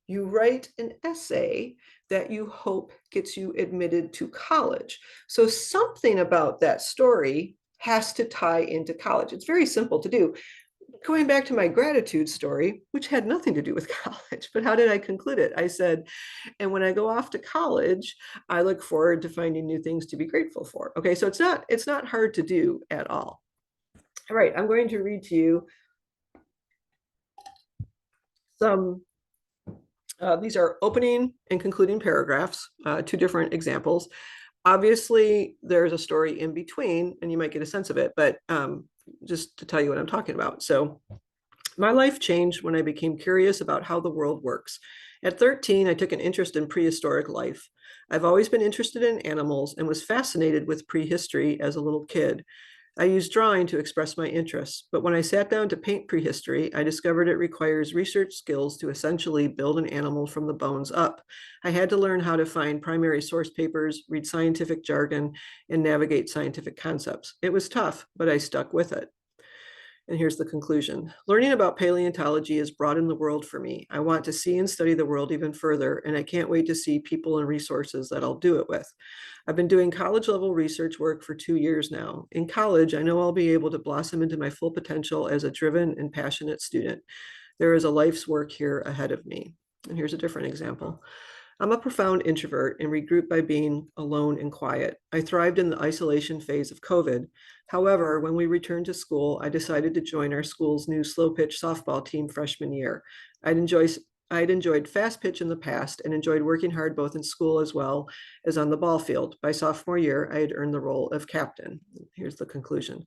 Speaker 1: You write an essay that you hope gets you admitted to college. So something about that story has to tie into college. It's very simple to do. Going back to my gratitude story, which had nothing to do with college, but how did I conclude it? I said, and when I go off to college, I look forward to finding new things to be grateful for. Okay, so it's not hard to do at all. All right, I'm going to read to you some, these are opening and concluding paragraphs, two different examples. Obviously, there's a story in between, and you might get a sense of it, but just to tell you what I'm talking about. So my life changed when I became curious about how the world works. At 13, I took an interest in prehistoric life. I've always been interested in animals and was fascinated with prehistory as a little kid. I used drawing to express my interests, but when I sat down to paint prehistory, I discovered it requires research skills to essentially build an animal from the bones up. I had to learn how to find primary source papers, read scientific jargon, and navigate scientific concepts. It was tough, but I stuck with it. And here's the conclusion. Learning about paleontology has broadened the world for me. I want to see and study the world even further, and I can't wait to see people and resources that I'll do it with. I've been doing college level research work for 2 years now. In college, I know I'll be able to blossom into my full potential as a driven and passionate student. There is a life's work here ahead of me. And here's a different example. I'm a profound introvert and regroup by being alone and quiet. I thrived in the isolation phase of COVID. However, when we returned to school, I decided to join our school's new slow pitch softball team freshman year. I'd enjoyed fast pitch in the past and enjoyed working hard both in school as well as on the ball field. By sophomore year, I had earned the role of captain. Here's the conclusion.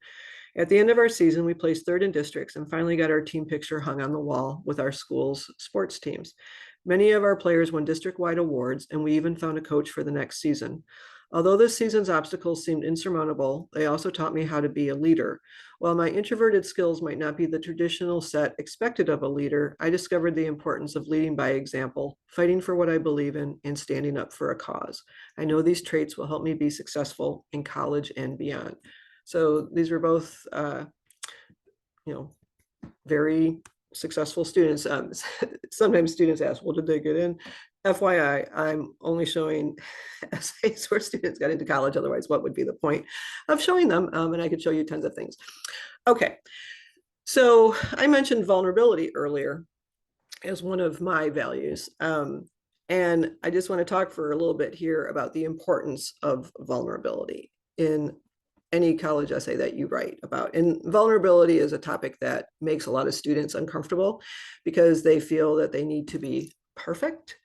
Speaker 1: At the end of our season, we placed third in districts and finally got our team picture hung on the wall with our school's sports teams. Many of our players won district-wide awards, and we even found a coach for the next season. Although this season's obstacles seemed insurmountable, they also taught me how to be a leader. While my introverted skills might not be the traditional set expected of a leader, I discovered the importance of leading by example, fighting for what I believe in, and standing up for a cause. I know these traits will help me be successful in college and beyond. So these were both, very successful students. Sometimes students ask, well, did they get in? FYI, I'm only showing essays where students got into college. Otherwise, what would be the point of showing them? And I could show you tons of things. Okay, so I mentioned vulnerability earlier as one of my values. And I just want to talk for a little bit here about the importance of vulnerability in any college essay that you write about. And vulnerability is a topic that makes a lot of students uncomfortable because they feel that they need to be perfect.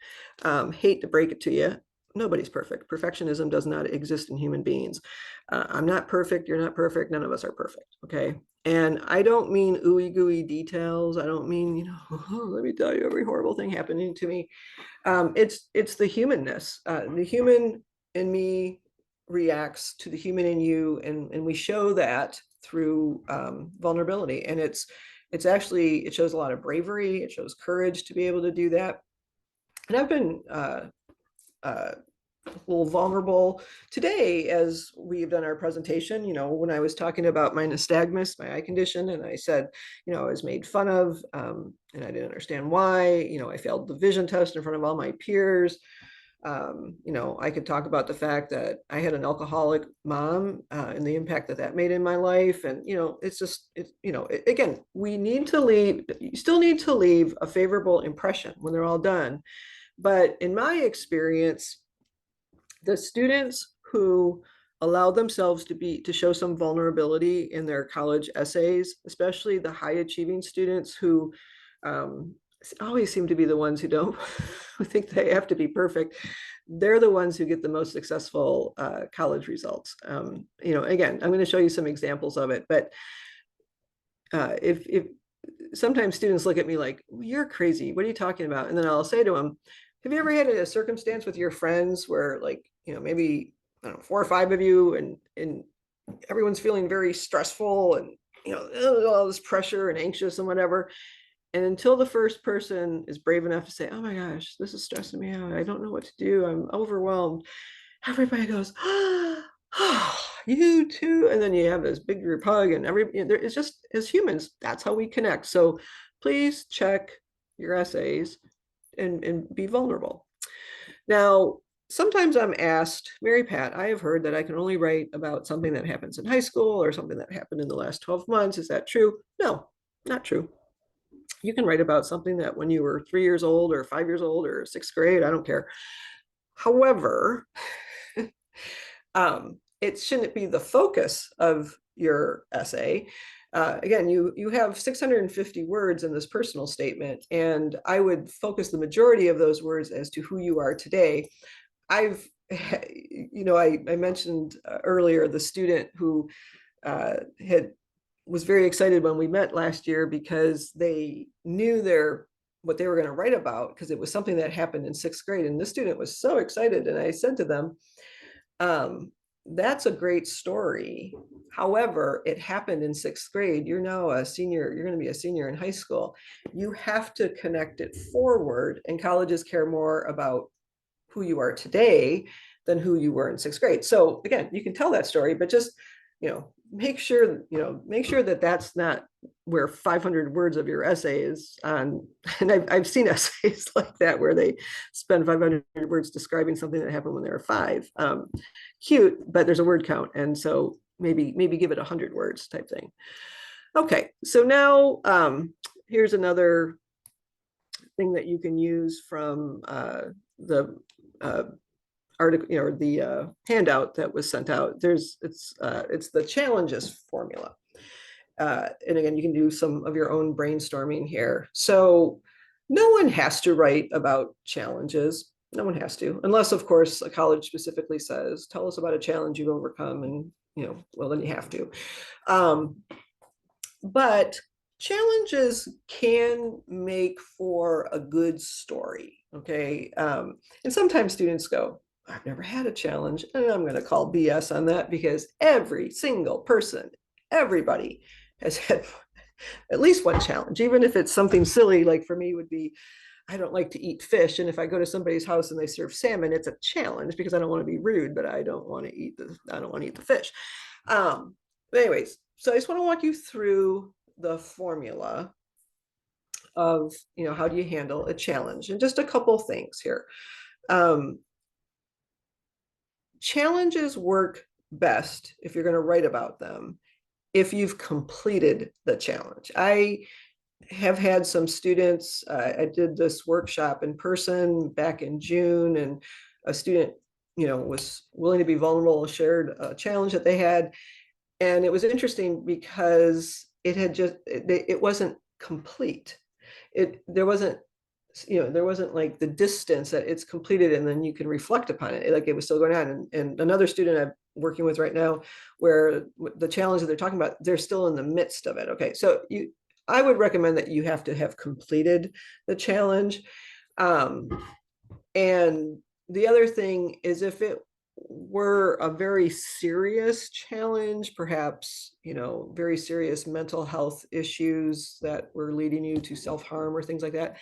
Speaker 1: Hate to break it to you, nobody's perfect. Perfectionism does not exist in human beings. I'm not perfect, you're not perfect, none of us are perfect, okay? And I don't mean ooey gooey details. I don't mean, oh, let me tell you every horrible thing happening to me. It's the humanness. The human in me reacts to the human in you, and we show that through vulnerability. And it's actually, it shows a lot of bravery, it shows courage to be able to do that. And I've been a little vulnerable today as we've done our presentation. When I was talking about my nystagmus, my eye condition, and I said, I was made fun of, and I didn't understand why. I failed the vision test in front of all my peers. I could talk about the fact that I had an alcoholic mom and the impact that that made in my life. And, it's just, again, we need to leave, you still need to leave a favorable impression when they're all done. But in my experience, the students who allow themselves to show some vulnerability in their college essays, especially the high achieving students who always seem to be the ones who don't who think they have to be perfect, they're the ones who get the most successful college results. Again, I'm going to show you some examples of it, but if sometimes students look at me like, you're crazy, what are you talking about? And then I'll say to them, have you ever had a circumstance with your friends where, like, maybe, I don't know, 4 or 5 of you, and everyone's feeling very stressful and, all this pressure and anxious and whatever. And until the first person is brave enough to say, oh my gosh, this is stressing me out, I don't know what to do, I'm overwhelmed, everybody goes, oh, you too. And then you have this big group hug, and it's just, as humans, that's how we connect. So please check your essays and be vulnerable. Now, sometimes I'm asked, Mary Pat, I have heard that I can only write about something that happens in high school or something that happened in the last 12 months. Is that true? No, not true. You can write about something that when you were 3 years old or 5 years old or 6th grade, I don't care. However, it shouldn't be the focus of your essay. Again, you have 650 words in this personal statement, and I would focus the majority of those words as to who you are today. I mentioned earlier the student who was very excited when we met last year because they knew what they were going to write about, because it was something that happened in 6th grade. And this student was so excited. And I said to them, that's a great story. However, it happened in sixth grade. You're now a senior, you're going to be a senior in high school. You have to connect it forward, and colleges care more about who you are today than who you were in sixth grade. So again, you can tell that story, but just, make sure, make sure that that's not where 500 words of your essay is on. And I've seen essays like that where they spend 500 words describing something that happened when they were 5. Cute, but there's a word count. And so maybe give it 100 words type thing. Okay, so now here's another thing that you can use from the article, the handout that was sent out. It's the challenges formula. And again, you can do some of your own brainstorming here. So no one has to write about challenges. No one has to, unless of course a college specifically says, tell us about a challenge you've overcome, and well, then you have to. But challenges can make for a good story. Okay. And sometimes students go, I've never had a challenge, and I'm going to call BS on that, because every single person, everybody has had at least one challenge, even if it's something silly. Like for me would be, I don't like to eat fish, and if I go to somebody's house and they serve salmon, it's a challenge because I don't want to be rude, but I don't want to eat the fish. But anyways, so I just want to walk you through the formula of, how do you handle a challenge, and just a couple things here. Challenges work best if you're going to write about them if you've completed the challenge. I have had some students, I did this workshop in person back in June, and a student, was willing to be vulnerable, shared a challenge that they had. And it was interesting because it wasn't complete. There wasn't like the distance that it's completed and then you can reflect upon it. Like it was still going on. And another student I'm working with right now, where the challenge that they're talking about, they're still in the midst of it. Okay. So I would recommend that you have to have completed the challenge. And the other thing is, if it were a very serious challenge, perhaps, very serious mental health issues that were leading you to self-harm or things like that,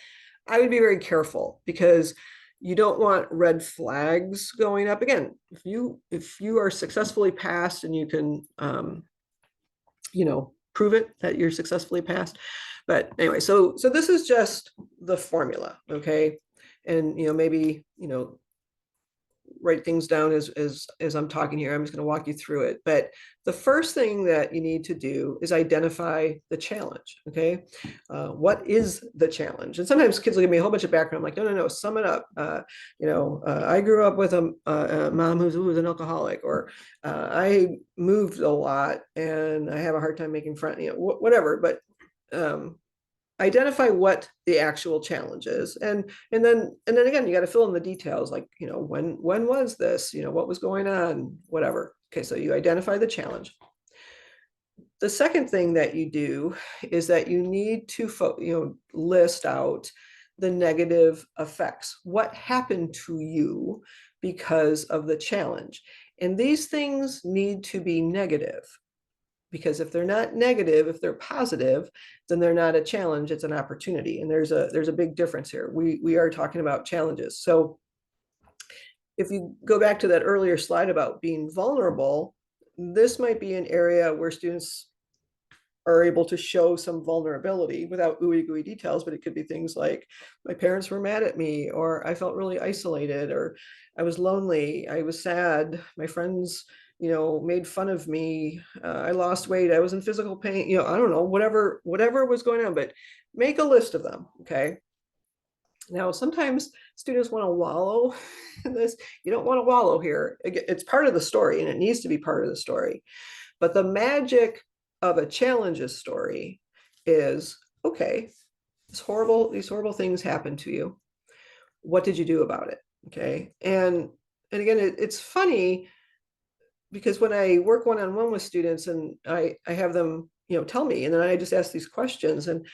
Speaker 1: I would be very careful, because you don't want red flags going up. Again, if you are successfully passed and you can, prove it that you're successfully passed. But anyway, so this is just the formula, okay? And maybe write things down as I'm talking here. I'm just going to walk you through it. But the first thing that you need to do is identify the challenge. Okay, what is the challenge? And sometimes kids will give me a whole bunch of background. I'm like, no, sum it up. I grew up with a mom who was an alcoholic, or I moved a lot and I have a hard time making friends. Whatever. But identify what the actual challenge is, and then again, you got to fill in the details, like when was this, what was going on, whatever. Okay, so you identify the challenge. The second thing that you do is that you need to list out the negative effects. What happened to you because of the challenge? And these things need to be negative, because if they're not negative, if they're positive, then they're not a challenge, it's an opportunity. And there's a big difference here. We are talking about challenges. So if you go back to that earlier slide about being vulnerable, this might be an area where students are able to show some vulnerability without ooey gooey details, but it could be things like, my parents were mad at me, or I felt really isolated, or I was lonely, I was sad, my friends made fun of me, I lost weight, I was in physical pain, I don't know, whatever was going on. But make a list of them. Okay. Now, sometimes students want to wallow in this. You don't want to wallow here. It's part of the story, and it needs to be part of the story. But the magic of a challenges story is, okay, these horrible things happened to you. What did you do about it? Okay. And again, it's funny, because when I work one-on-one with students and I have them, tell me, and then I just ask these questions, and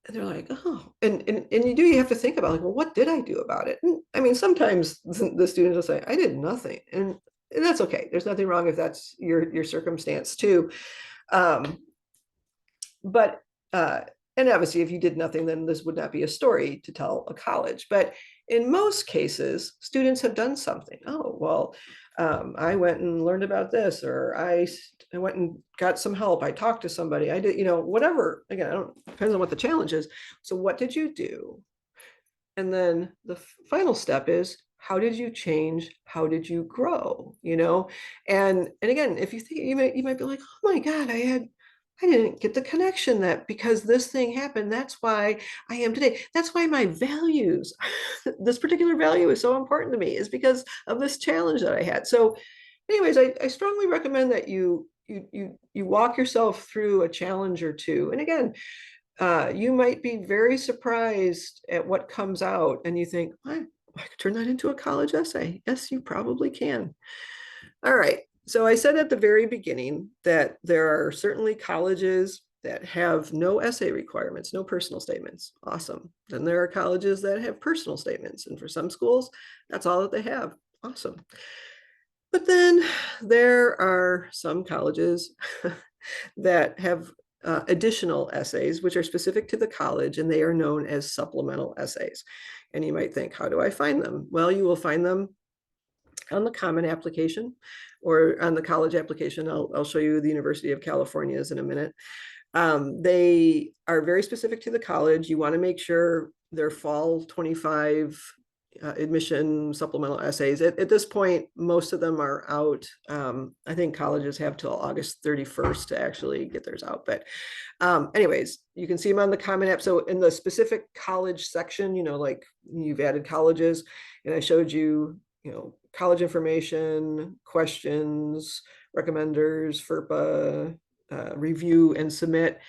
Speaker 1: they're like, oh, and you have to think about, like, well, what did I do about it? And I mean, sometimes the students will say, I did nothing. And that's okay. There's nothing wrong if that's your circumstance too. Um, but and obviously if you did nothing, then this would not be a story to tell a college. But in most cases, students have done something. Oh, well, I went and learned about this, or I went and got some help. I talked to somebody. I did, whatever. Again, I don't, depends on what the challenge is. So what did you do? And then the final step is, how did you change? How did you grow? And again, if you think, you might be like, oh my God, I didn't get the connection that because this thing happened, that's why I am today. That's why my values, this particular value is so important to me, is because of this challenge that I had. So anyways, I strongly recommend that you walk yourself through a challenge or two. And again, you might be very surprised at what comes out, and you think, I could turn that into a college essay. Yes, you probably can. All right. So I said at the very beginning that there are certainly colleges that have no essay requirements, no personal statements. Awesome. Then there are colleges that have personal statements. And for some schools, that's all that they have. Awesome. But then there are some colleges that have additional essays, which are specific to the college, and they are known as supplemental essays. And you might think, how do I find them? Well, you will find them on the Common Application or on the college application. I'll show you the University of California's in a minute. They are very specific to the college. You want to make sure they're fall 25 admission supplemental essays. At this point, most of them are out. I think colleges have till August 31st to actually get theirs out. But anyways, you can see them on the Common App. So in the specific college section, like you've added colleges, and I showed you, college information, questions, recommenders, FERPA, review and submit.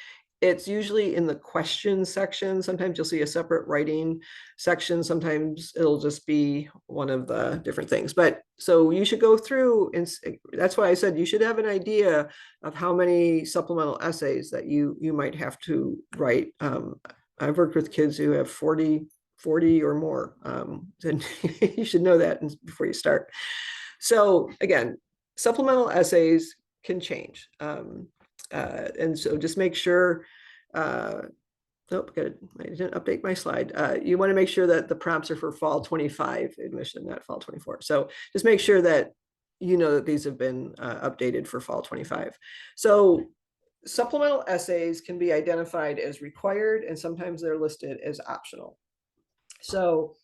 Speaker 1: It's usually in the question section. Sometimes you'll see a separate writing section. Sometimes it'll just be one of the different things. But so you should go through, and that's why I said you should have an idea of how many supplemental essays that you might have to write. I've worked with kids who have 40 or more. And you should know that before you start. So again, supplemental essays can change. And so just make sure, nope, I didn't update my slide. You want to make sure that the prompts are for fall 25 admission, not fall 24. So just make sure that that these have been updated for fall 25. So supplemental essays can be identified as required, and sometimes they're listed as optional. So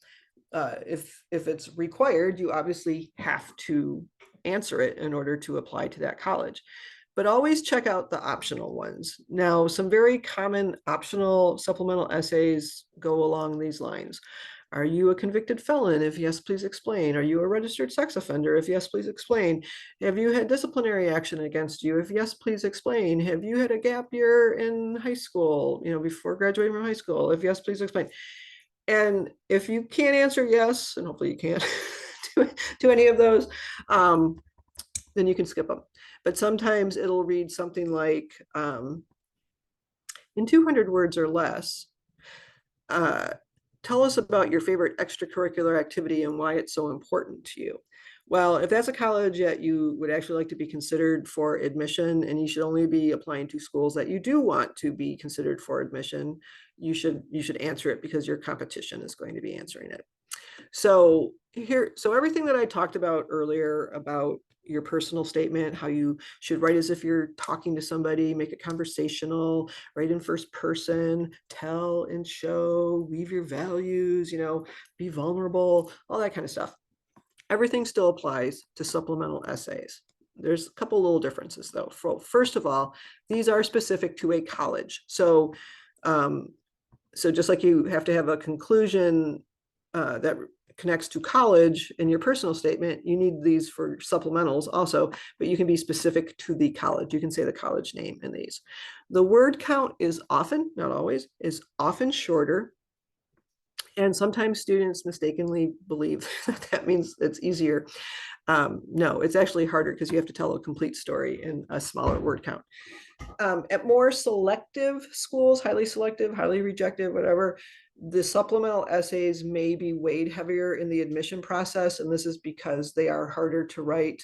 Speaker 1: if it's required, you obviously have to answer it in order to apply to that college. But always check out the optional ones. Now, some very common optional supplemental essays go along these lines. Are you a convicted felon? If yes, please explain. Are you a registered sex offender? If yes, please explain. Have you had disciplinary action against you? If yes, please explain. Have you had a gap year in high school, before graduating from high school? If yes, please explain. And if you can't answer yes, and hopefully you can't to any of those, then you can skip them. But sometimes it'll read something like, in 200 words or less, tell us about your favorite extracurricular activity and why it's so important to you. Well, if that's a college that you would actually like to be considered for admission, and you should only be applying to schools that you do want to be considered for admission, you should answer it because your competition is going to be answering it. So everything that I talked about earlier about your personal statement, how you should write as if you're talking to somebody, make it conversational, write in first person, tell and show, weave your values, be vulnerable, all that kind of stuff. Everything still applies to supplemental essays. There's a couple little differences though. First of all, these are specific to a college. So just like you have to have a conclusion that connects to college in your personal statement, you need these for supplementals also, but you can be specific to the college. You can say the college name in these. The word count is often, not always, is often shorter. And sometimes students mistakenly believe that means it's easier. No, it's actually harder because you have to tell a complete story in a smaller word count. At more selective schools, highly selective, highly rejected, whatever, the supplemental essays may be weighed heavier in the admission process. And this is because they are harder to write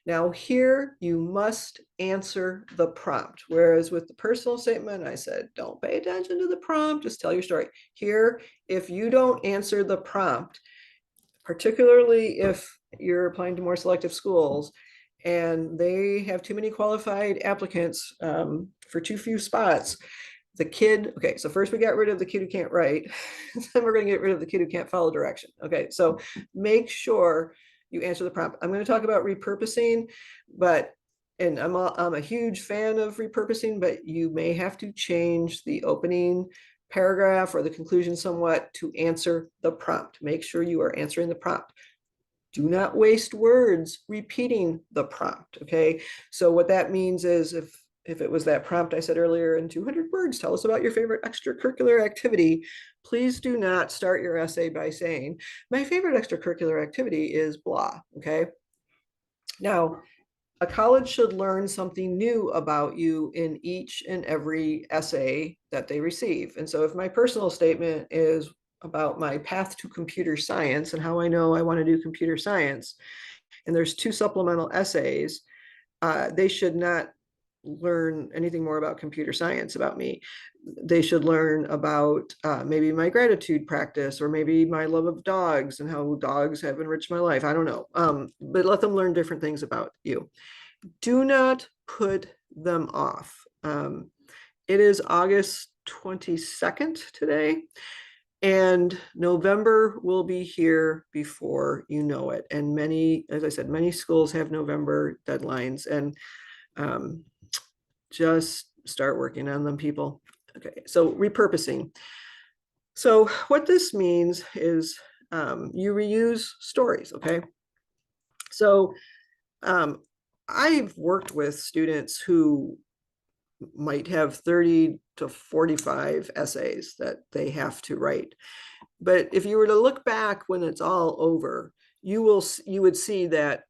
Speaker 1: Now here you must answer the prompt. Whereas with the personal statement, I said, don't pay attention to the prompt, just tell your story. Here, if you don't answer the prompt, particularly if you're applying to more selective schools and they have too many qualified applicants for too few spots, the kid, okay, so first we got rid of the kid who can't write, then we're going to get rid of the kid who can't follow direction. Okay, so make sure you answer the prompt. I'm going to talk about repurposing, but and I'm a huge fan of repurposing, but you may have to change the opening paragraph or the conclusion somewhat to answer the prompt. Make sure you are answering the prompt. Do not waste words repeating the prompt, okay? So what that means is if it was that prompt I said earlier in 200 words, tell us about your favorite extracurricular activity, please do not start your essay by saying, my favorite extracurricular activity is blah, okay? Now, a college should learn something new about you in each and every essay that they receive. And so if my personal statement is about my path to computer science and how I know I want to do computer science, and there's 2 supplemental essays, they should not learn anything more about computer science about me. They should learn about maybe my gratitude practice or maybe my love of dogs and how dogs have enriched my life. I don't know, but let them learn different things about you. Do not put them off. It is August 22nd today, and November will be here before you know it. And many, as I said, many schools have November deadlines, and just start working on them, people. Okay, so repurposing. So what this means is you reuse stories, okay? So I've worked with students who might have 30 to 45 essays that they have to write. But if you were to look back when it's all over, you would see that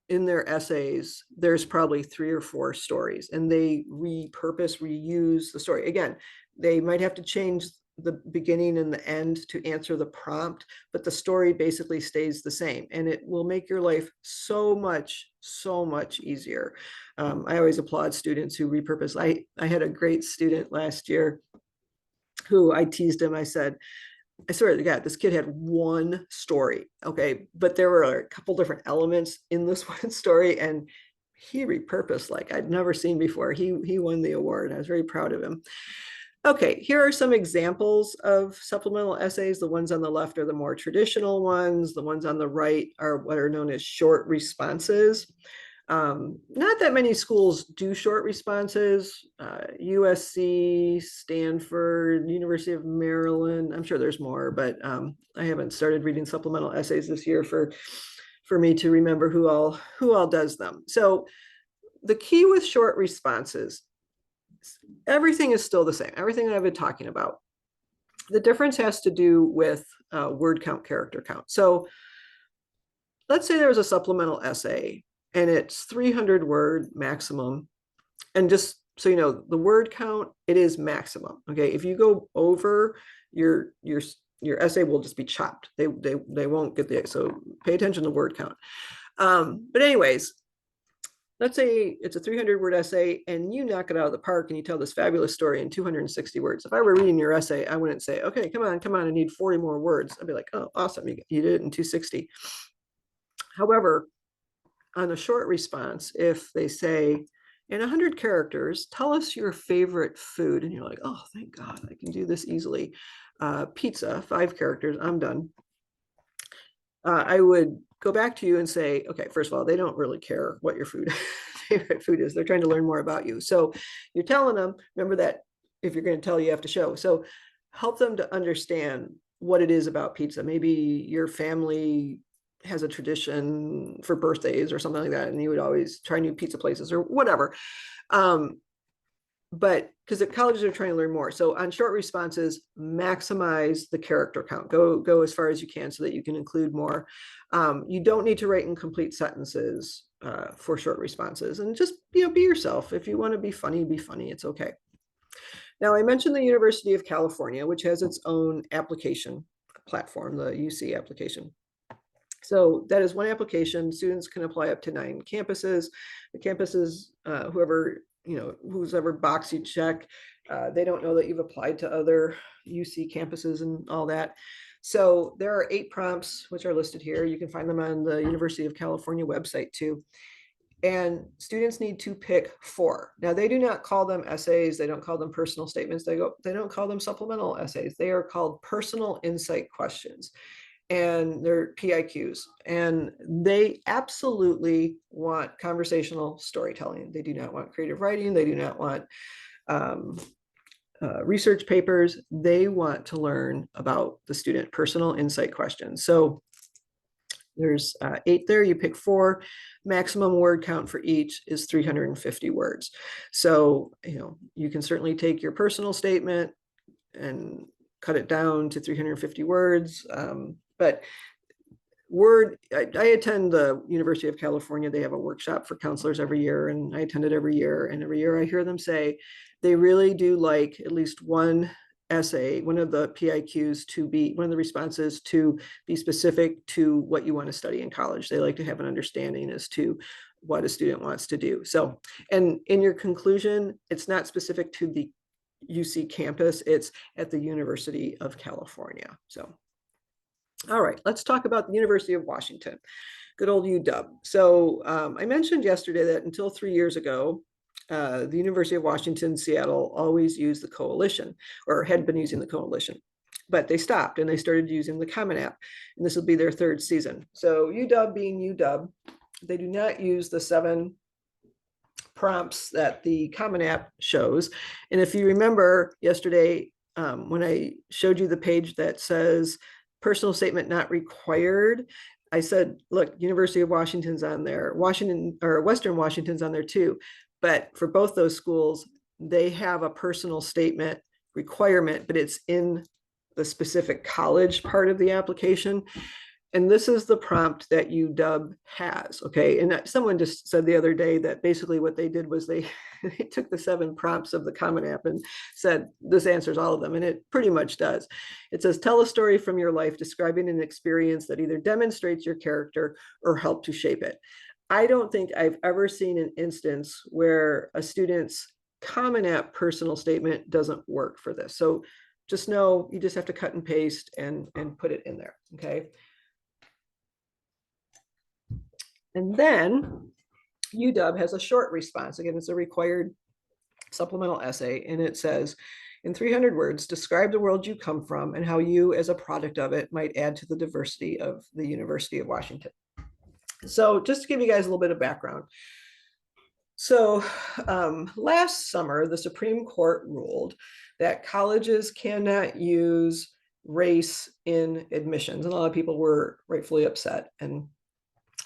Speaker 1: in their essays, there's probably 3 or 4 stories, and they reuse the story. Again, they might have to change the beginning and the end to answer the prompt, but the story basically stays the same, and it will make your life so much easier. I always applaud students who repurpose. I had a great student last year who I teased him. I said, I swear to God, this kid had one story, okay, but there were a couple different elements in this one story, and he repurposed like I'd never seen before. He won the award. I was very proud of him. Okay, here are some examples of supplemental essays. The ones on the left are the more traditional ones. The ones on the right are what are known as short responses. Not that many schools do short responses. USC, Stanford, University of Maryland. I'm sure there's more, but I haven't started reading supplemental essays this year for me to remember who all does them. So the key with short responses, everything is still the same. Everything that I've been talking about. The difference has to do with word count, character count. So let's say there was a supplemental essay and it's 300 word maximum. And just so you know, the word count, it is maximum. Okay, if you go over, your essay will just be chopped. They won't get the, so pay attention to word count. But anyways, let's say it's a 300 word essay and you knock it out of the park and you tell this fabulous story in 260 words. If I were reading your essay, I wouldn't say, okay, come on, I need 40 more words. I'd be like, oh, awesome, you did it in 260. However, on a short response, if they say, in 100 characters, tell us your favorite food. And you're like, oh, thank God, I can do this easily. Pizza, 5 characters, I'm done. I would go back to you and say, okay, first of all, they don't really care what your favorite food is. They're trying to learn more about you. So you're telling them, remember that if you're going to tell, you have to show. So help them to understand what it is about pizza. Maybe your family has a tradition for birthdays or something like that, and you would always try new pizza places or whatever. But because the colleges are trying to learn more. So on short responses, maximize the character count. Go as far as you can so that you can include more. You don't need to write in complete sentences for short responses, and just be yourself. If you want to be funny, it's okay. Now, I mentioned the University of California, which has its own application platform, the UC application. So that is one application. Students can apply up to 9 campuses. The campuses, whose ever box you check, they don't know that you've applied to other UC campuses and all that. So there are 8 prompts, which are listed here. You can find them on the University of California website too. And students need to pick 4. Now, they do not call them essays. They don't call them personal statements. They don't call them supplemental essays. They are called personal insight questions, and they're PIQs. And they absolutely want conversational storytelling. They do not want creative writing. They do not want research papers. They want to learn about the student, personal insight questions. So there's 8 there. You pick 4. Maximum word count for each is 350 words. So, you can certainly take your personal statement and cut it down to 350 words. But I attend the University of California. They have a workshop for counselors every year, and I attend it every year. And every year I hear them say they really do like at least one essay, one of the PIQs to be, one of the responses to be specific to what you want to study in college. They like to have an understanding as to what a student wants to do. So, and in your conclusion, it's not specific to the UC campus, it's at the University of California. So, all right, let's talk about the University of Washington, good old UW. So I mentioned yesterday that until 3 years ago, the University of Washington, Seattle always used the coalition, or had been using the coalition, but they stopped and they started using the Common App, and this will be their 3rd season. So UW being UW, they do not use the 7 prompts that the Common App shows. And if you remember yesterday, when I showed you the page that says personal statement not required, I said, look, University of Washington's on there, Western Washington's on there too. But for both those schools, they have a personal statement requirement, but it's in the specific college part of the application. And this is the prompt that UW has, okay? And someone just said the other day that basically what they did was they took the 7 prompts of the Common App and said, this answers all of them, and it pretty much does. It says, tell a story from your life describing an experience that either demonstrates your character or helped to shape it. I don't think I've ever seen an instance where a student's Common App personal statement doesn't work for this. So just know you just have to cut and paste and put it in there, okay? And then UW has a short response. Again, it's a required supplemental essay, and it says, in 300 words, describe the world you come from and how you, as a product of it, might add to the diversity of the University of Washington. So just to give you guys a little bit of background. So last summer, the Supreme Court ruled that colleges cannot use race in admissions. And a lot of people were rightfully upset and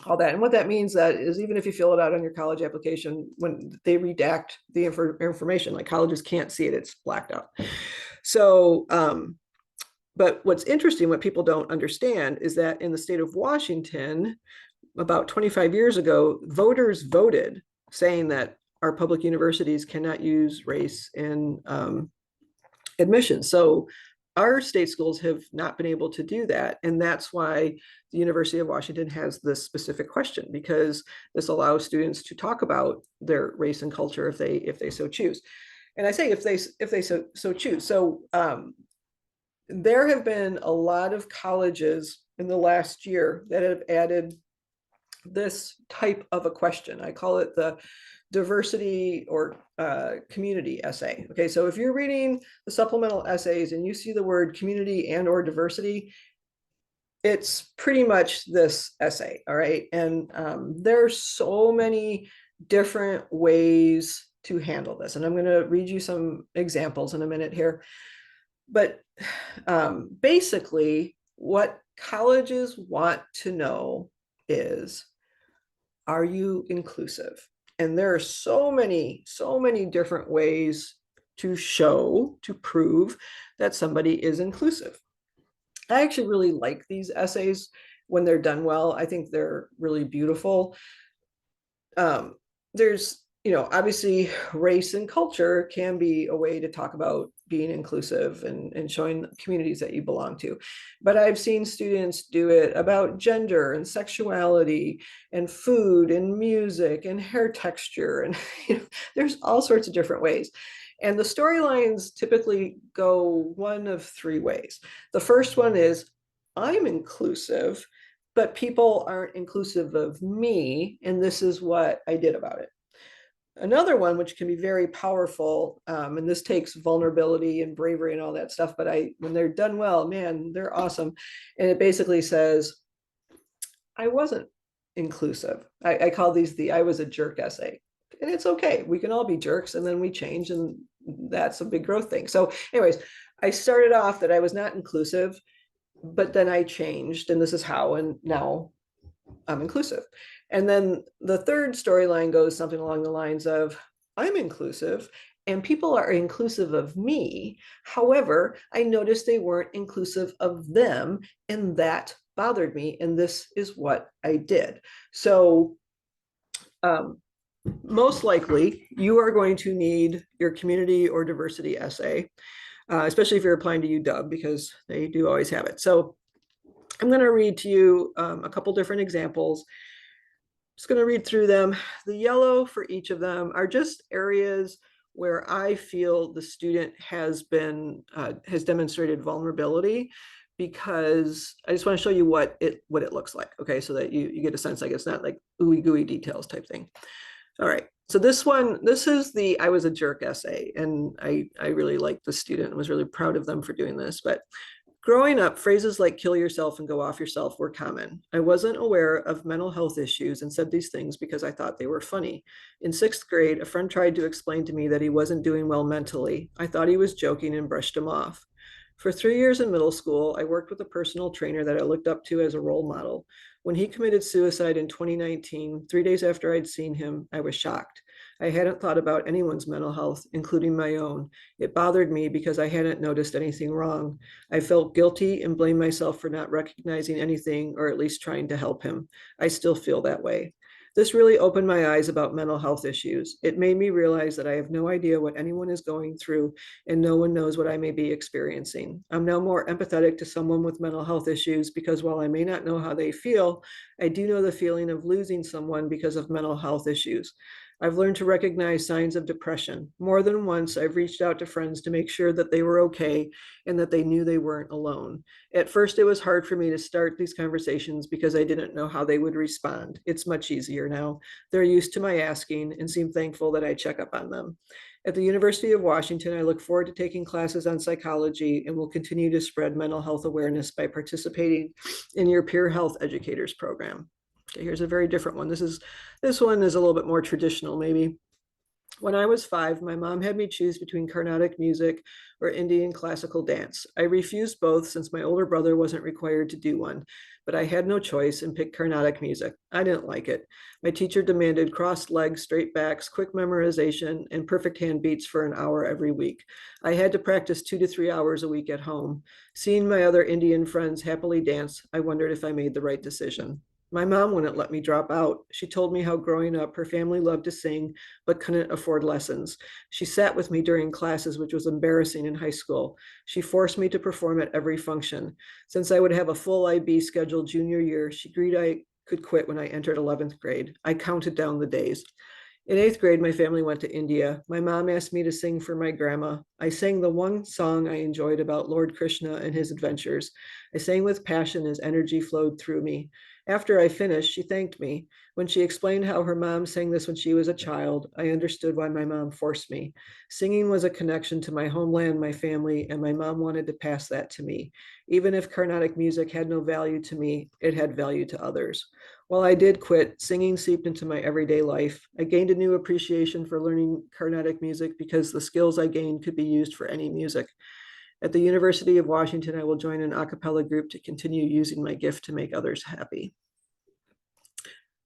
Speaker 1: all that. And what that means that is, even if you fill it out on your college application, when they redact the information, like colleges can't see it, it's blacked out. So, but what's interesting, what people don't understand, is that in the state of Washington, about 25 years ago, voters voted saying that our public universities cannot use race in admissions. So our state schools have not been able to do that. And that's why the University of Washington has this specific question, because this allows students to talk about their race and culture if they so choose. And I say if they so choose. So there have been a lot of colleges in the last year that have added this type of a question. I call it the diversity or community essay. Okay, so if you're reading the supplemental essays and you see the word community and or diversity, it's pretty much this essay, all right? And there's so many different ways to handle this. And I'm gonna read you some examples in a minute here. But basically, what colleges want to know is, are you inclusive? And there are so many different ways to show, to prove that somebody is inclusive. I actually really like these essays when they're done well. I think they're really beautiful. There's obviously race and culture can be a way to talk about being inclusive and showing communities that you belong to. But I've seen students do it about gender and sexuality and food and music and hair texture. And there's all sorts of different ways. And the storylines typically go one of three ways. The first one is, I'm inclusive, but people aren't inclusive of me, and this is what I did about it. Another one, which can be very powerful, and this takes vulnerability and bravery and all that stuff, but when they're done well, man, they're awesome. And it basically says, I wasn't inclusive. I call these the I was a jerk essay. And it's okay. We can all be jerks, and then we change, and that's a big growth thing. So anyways, I started off that I was not inclusive, but then I changed, and this is how, and now I'm inclusive. And then the third storyline goes something along the lines of, I'm inclusive and people are inclusive of me. However, I noticed they weren't inclusive of them, and that bothered me. And this is what I did. So, most likely, you are going to need your community or diversity essay, especially if you're applying to UW, because they do always have it. So, I'm going to read to you a couple different examples. Just going to read through them. The yellow for each of them are just areas where I feel the student has demonstrated vulnerability, because I just want to show you what it looks like. Okay, so that you get a sense, like it's not like ooey gooey details type thing. All right. So this is the I was a jerk essay, and I really liked the student and was really proud of them for doing this. But growing up, phrases like kill yourself and go off yourself were common. I wasn't aware of mental health issues and said these things because I thought they were funny. In sixth grade, a friend tried to explain to me that he wasn't doing well mentally. I thought he was joking and brushed him off. For 3 years in middle school, I worked with a personal trainer that I looked up to as a role model. When he committed suicide in 2019, 3 days after I'd seen him, I was shocked. I hadn't thought about anyone's mental health, including my own. It bothered me because I hadn't noticed anything wrong. I felt guilty and blamed myself for not recognizing anything, or at least trying to help him. I still feel that way. This really opened my eyes about mental health issues. It made me realize that I have no idea what anyone is going through, and no one knows what I may be experiencing. I'm now more empathetic to someone with mental health issues, because while I may not know how they feel, I do know the feeling of losing someone because of mental health issues. I've learned to recognize signs of depression. More than once, I've reached out to friends to make sure that they were okay and that they knew they weren't alone. At first, it was hard for me to start these conversations because I didn't know how they would respond. It's much easier now. They're used to my asking and seem thankful that I check up on them. At the University of Washington, I look forward to taking classes on psychology and will continue to spread mental health awareness by participating in your peer health educators program. Okay, here's a very different one. This one is a little bit more traditional, maybe. When I was 5, my mom had me choose between Carnatic music or Indian classical dance. I refused both since my older brother wasn't required to do one, but I had no choice and picked Carnatic music. I didn't like it. My teacher demanded crossed legs, straight backs, quick memorization, and perfect hand beats for an hour every week. I had to practice 2 to 3 hours a week at home. Seeing my other Indian friends happily dance, I wondered if I made the right decision. My mom wouldn't let me drop out. She told me how growing up, her family loved to sing, but couldn't afford lessons. She sat with me during classes, which was embarrassing in high school. She forced me to perform at every function. Since I would have a full IB schedule junior year, she agreed I could quit when I entered 11th grade. I counted down the days. In 8th grade, my family went to India. My mom asked me to sing for my grandma. I sang the one song I enjoyed about Lord Krishna and his adventures. I sang with passion as energy flowed through me. After I finished, she thanked me. When she explained how her mom sang this when she was a child, I understood why my mom forced me. Singing was a connection to my homeland, my family, and my mom wanted to pass that to me. Even if Carnatic music had no value to me, it had value to others. While I did quit, singing seeped into my everyday life. I gained a new appreciation for learning Carnatic music because the skills I gained could be used for any music. At the University of Washington, I will join an a cappella group to continue using my gift to make others happy.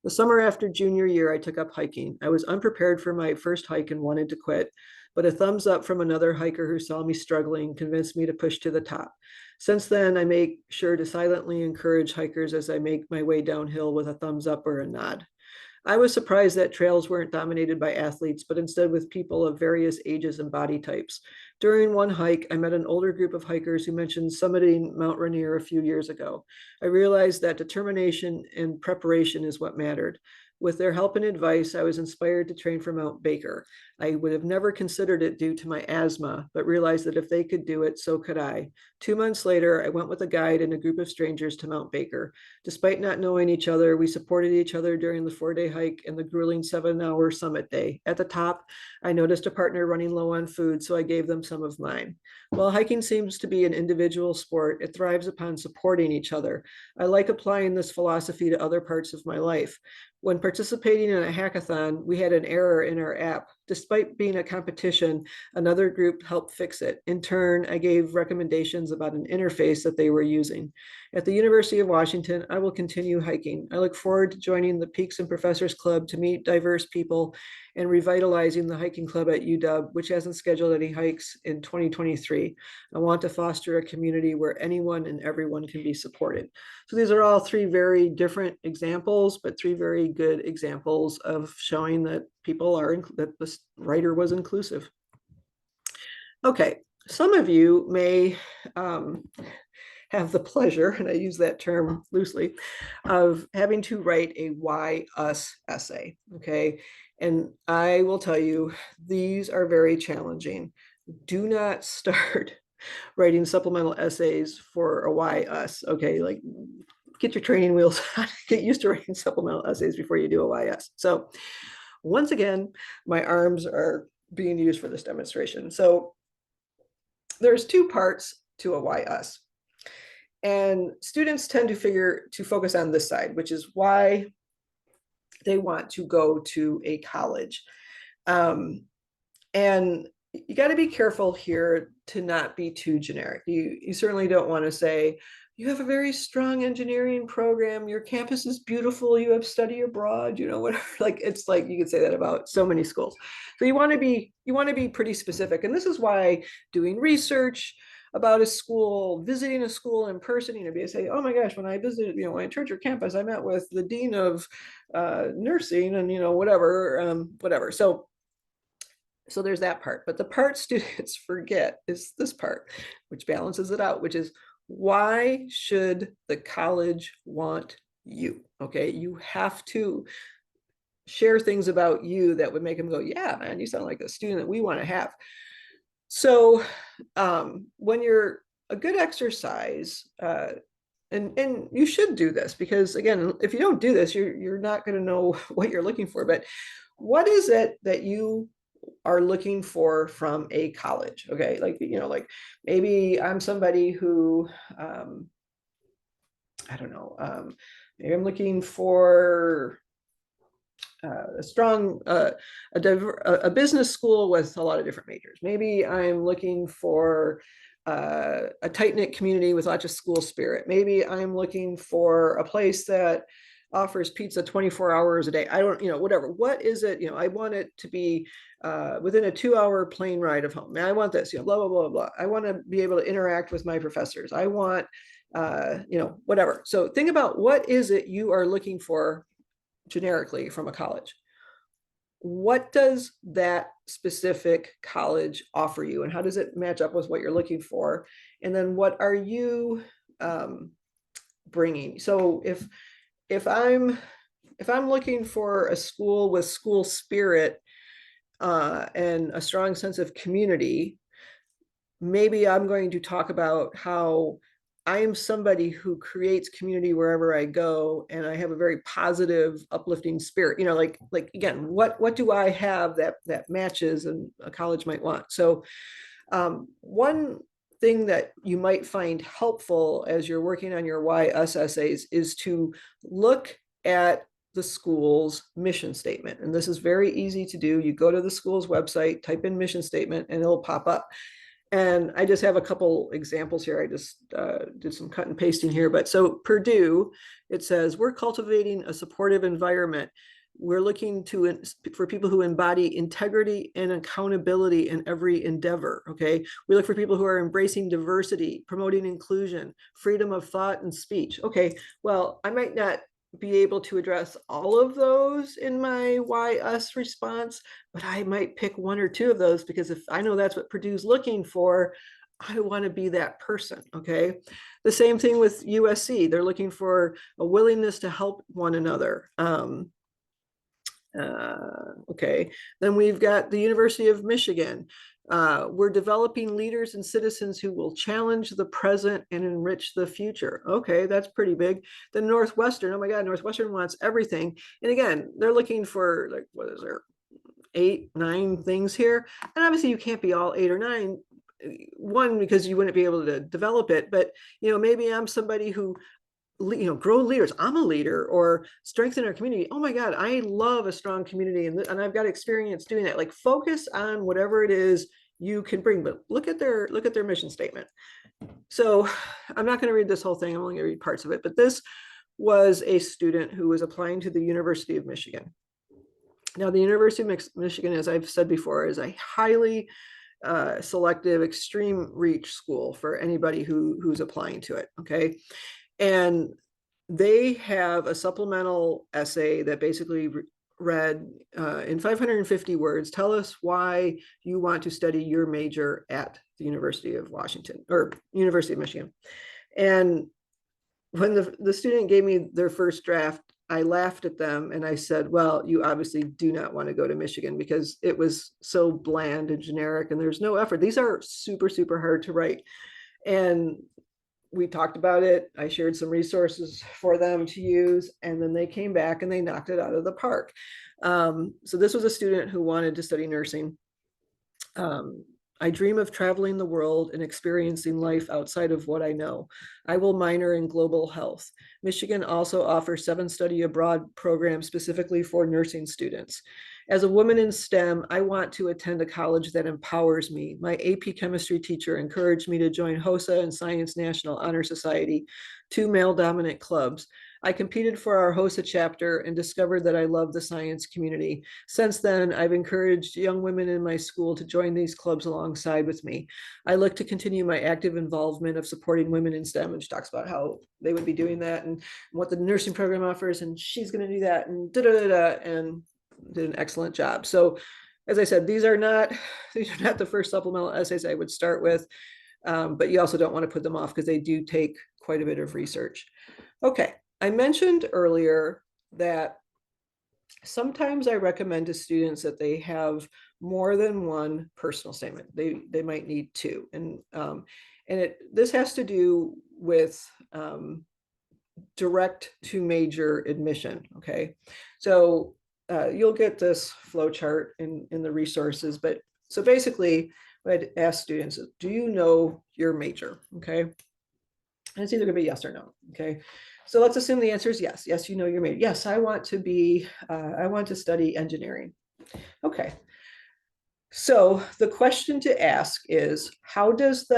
Speaker 1: The summer after junior year, I took up hiking. I was unprepared for my first hike and wanted to quit, but a thumbs up from another hiker who saw me struggling convinced me to push to the top. Since then, I make sure to silently encourage hikers as I make my way downhill with a thumbs up or a nod. I was surprised that trails weren't dominated by athletes, but instead with people of various ages and body types. During one hike, I met an older group of hikers who mentioned summiting Mount Rainier a few years ago. I realized that determination and preparation is what mattered. With their help and advice, I was inspired to train for Mount Baker. I would have never considered it due to my asthma, but realized that if they could do it, so could I. 2 months later, I went with a guide and a group of strangers to Mount Baker. Despite not knowing each other, we supported each other during the 4-day hike and the grueling 7-hour summit day. At the top, I noticed a partner running low on food, so I gave them some of mine. While hiking seems to be an individual sport, it thrives upon supporting each other. I like applying this philosophy to other parts of my life. When participating in a hackathon, we had an error in our app. Despite being a competition, another group helped fix it. In turn, I gave recommendations about an interface that they were using. At the University of Washington, I will continue hiking. I look forward to joining the Peaks and Professors Club to meet diverse people and revitalizing the hiking club at UW, which hasn't scheduled any hikes in 2023. I want to foster a community where anyone and everyone can be supported. So these are all three very different examples, but three very good examples of showing that people are, that this writer was inclusive. Okay, some of you may have the pleasure, and I use that term loosely, of having to write a why us essay, okay? And I will tell you, these are very challenging. Do not start writing supplemental essays for a why us, okay? Like, get your training wheels on, get used to writing supplemental essays before you do a why us. So once again, my arms are being used for this demonstration. So there's two parts to a why us. And students tend to focus on this side, which is why they want to go to a college. And you got to be careful here to not be too generic. You certainly don't want to say, you have a very strong engineering program, your campus is beautiful, you have study abroad, you know, whatever. Like, it's like you could say that about so many schools. So you want to be pretty specific. And this is why doing research about a school, visiting a school in person, you know, be say, oh my gosh, when I visited, you know, when I toured your campus, I met with the dean of nursing and, you know, whatever. So there's that part. But the part students forget is this part, which balances it out, which is, why should the college want you? Okay, you have to share things about you that would make them go, yeah, man, you sound like a student that we want to have. So when you're a good exercise, and you should do this, because again, if you don't do this, you're not going to know what you're looking for. But what is it that you are looking for from a college? Okay, like, you know, like maybe I'm somebody who I don't know, maybe I'm looking for a strong a business school with a lot of different majors. Maybe I'm looking for a tight-knit community with lots of school spirit. Maybe I'm looking for a place that offers pizza 24 hours a day. I don't, you know, whatever. What is it? You know, I want it to be within a 2-hour plane ride of home. And I want this, you know, blah, blah, blah, blah. I want to be able to interact with my professors. I want, you know, whatever. So think about, what is it you are looking for generically from a college? What does that specific college offer you, and how does it match up with what you're looking for? And then what are you bringing? So if I'm looking for a school with school spirit and a strong sense of community, maybe I'm going to talk about how I am somebody who creates community wherever I go, and I have a very positive, uplifting spirit. You know, like again, what do I have that matches and a college might want? So one thing that you might find helpful as you're working on your why us essays is to look at the school's mission statement. And this is very easy to do. You go to the school's website, type in mission statement, and it'll pop up. And I just have a couple examples here. I just did some cut and pasting here. But so Purdue, it says, we're cultivating a supportive environment. We're looking for people who embody integrity and accountability in every endeavor, okay? We look for people who are embracing diversity, promoting inclusion, freedom of thought and speech. Okay, well, I might not be able to address all of those in my why us response, but I might pick one or two of those because if I know that's what Purdue's looking for, I want to be that person. Okay. The same thing with USC. They're looking for a willingness to help one another. Okay. Then we've got the University of Michigan. We're developing leaders and citizens who will challenge the present and enrich the future. Okay, that's pretty big. The Northwestern, oh my God, Northwestern wants everything. And again, they're looking for like, what is there, 8, 9 things here. And obviously you can't be all 8 or 9. One, because you wouldn't be able to develop it, but maybe I'm somebody who grow leaders. I'm a leader, or strengthen our community. Oh my God, I love a strong community, and I've got experience doing that. Like, focus on whatever it is you can bring, but look at their mission statement. So I'm not going to read this whole thing. I'm only going to read parts of it, but this was a student who was applying to the University of Michigan. Now, the University of Michigan, as I've said before, is a highly selective, extreme reach school for anybody who's applying to it. Okay. And they have a supplemental essay that basically read in 550 words, tell us why you want to study your major at the University of Washington or University of Michigan. And when the student gave me their first draft, I laughed at them and I said, well, you obviously do not want to go to Michigan because it was so bland and generic and there's no effort. These are super, super hard to write. And we talked about it. I shared some resources for them to use, and then they came back and they knocked it out of the park. So this was a student who wanted to study nursing. I dream of traveling the world and experiencing life outside of what I know. I will minor in global health. Michigan also offers 7 study abroad programs specifically for nursing students. As a woman in STEM, I want to attend a college that empowers me. My AP chemistry teacher encouraged me to join HOSA and Science National Honor Society, 2 male-dominant clubs. I competed for our HOSA chapter and discovered that I love the science community. Since then, I've encouraged young women in my school to join these clubs alongside with me. I look to continue my active involvement of supporting women in STEM, and she talks about how they would be doing that and what the nursing program offers, and she's going to do that, and da-da-da-da, and did an excellent job. So as I said, these are not the first supplemental essays I would start with, but you also don't want to put them off because they do take quite a bit of research. Okay, I mentioned earlier that sometimes I recommend to students that they have more than one personal statement. They might need 2, and this has to do with direct to major admission. Okay, so you'll get this flow chart in the resources, but so basically what I'd ask students is, do you know your major? Okay, and it's either gonna be yes or no. Okay, so let's assume the answer is yes. Yes, you know your major. Yes, I want to study engineering. Okay, so the question to ask is, how does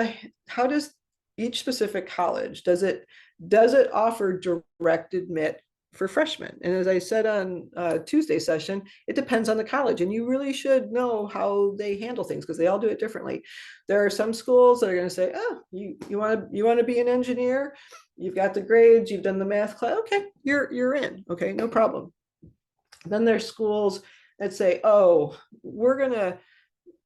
Speaker 1: each specific college, does it offer direct admit for freshmen? And as I said on Tuesday session, it depends on the college, and you really should know how they handle things because they all do it differently. There are some schools that are going to say, oh, you want to be an engineer, you've got the grades, you've done the math class, okay, you're in, okay, no problem. Then there's schools that say, oh, we're going to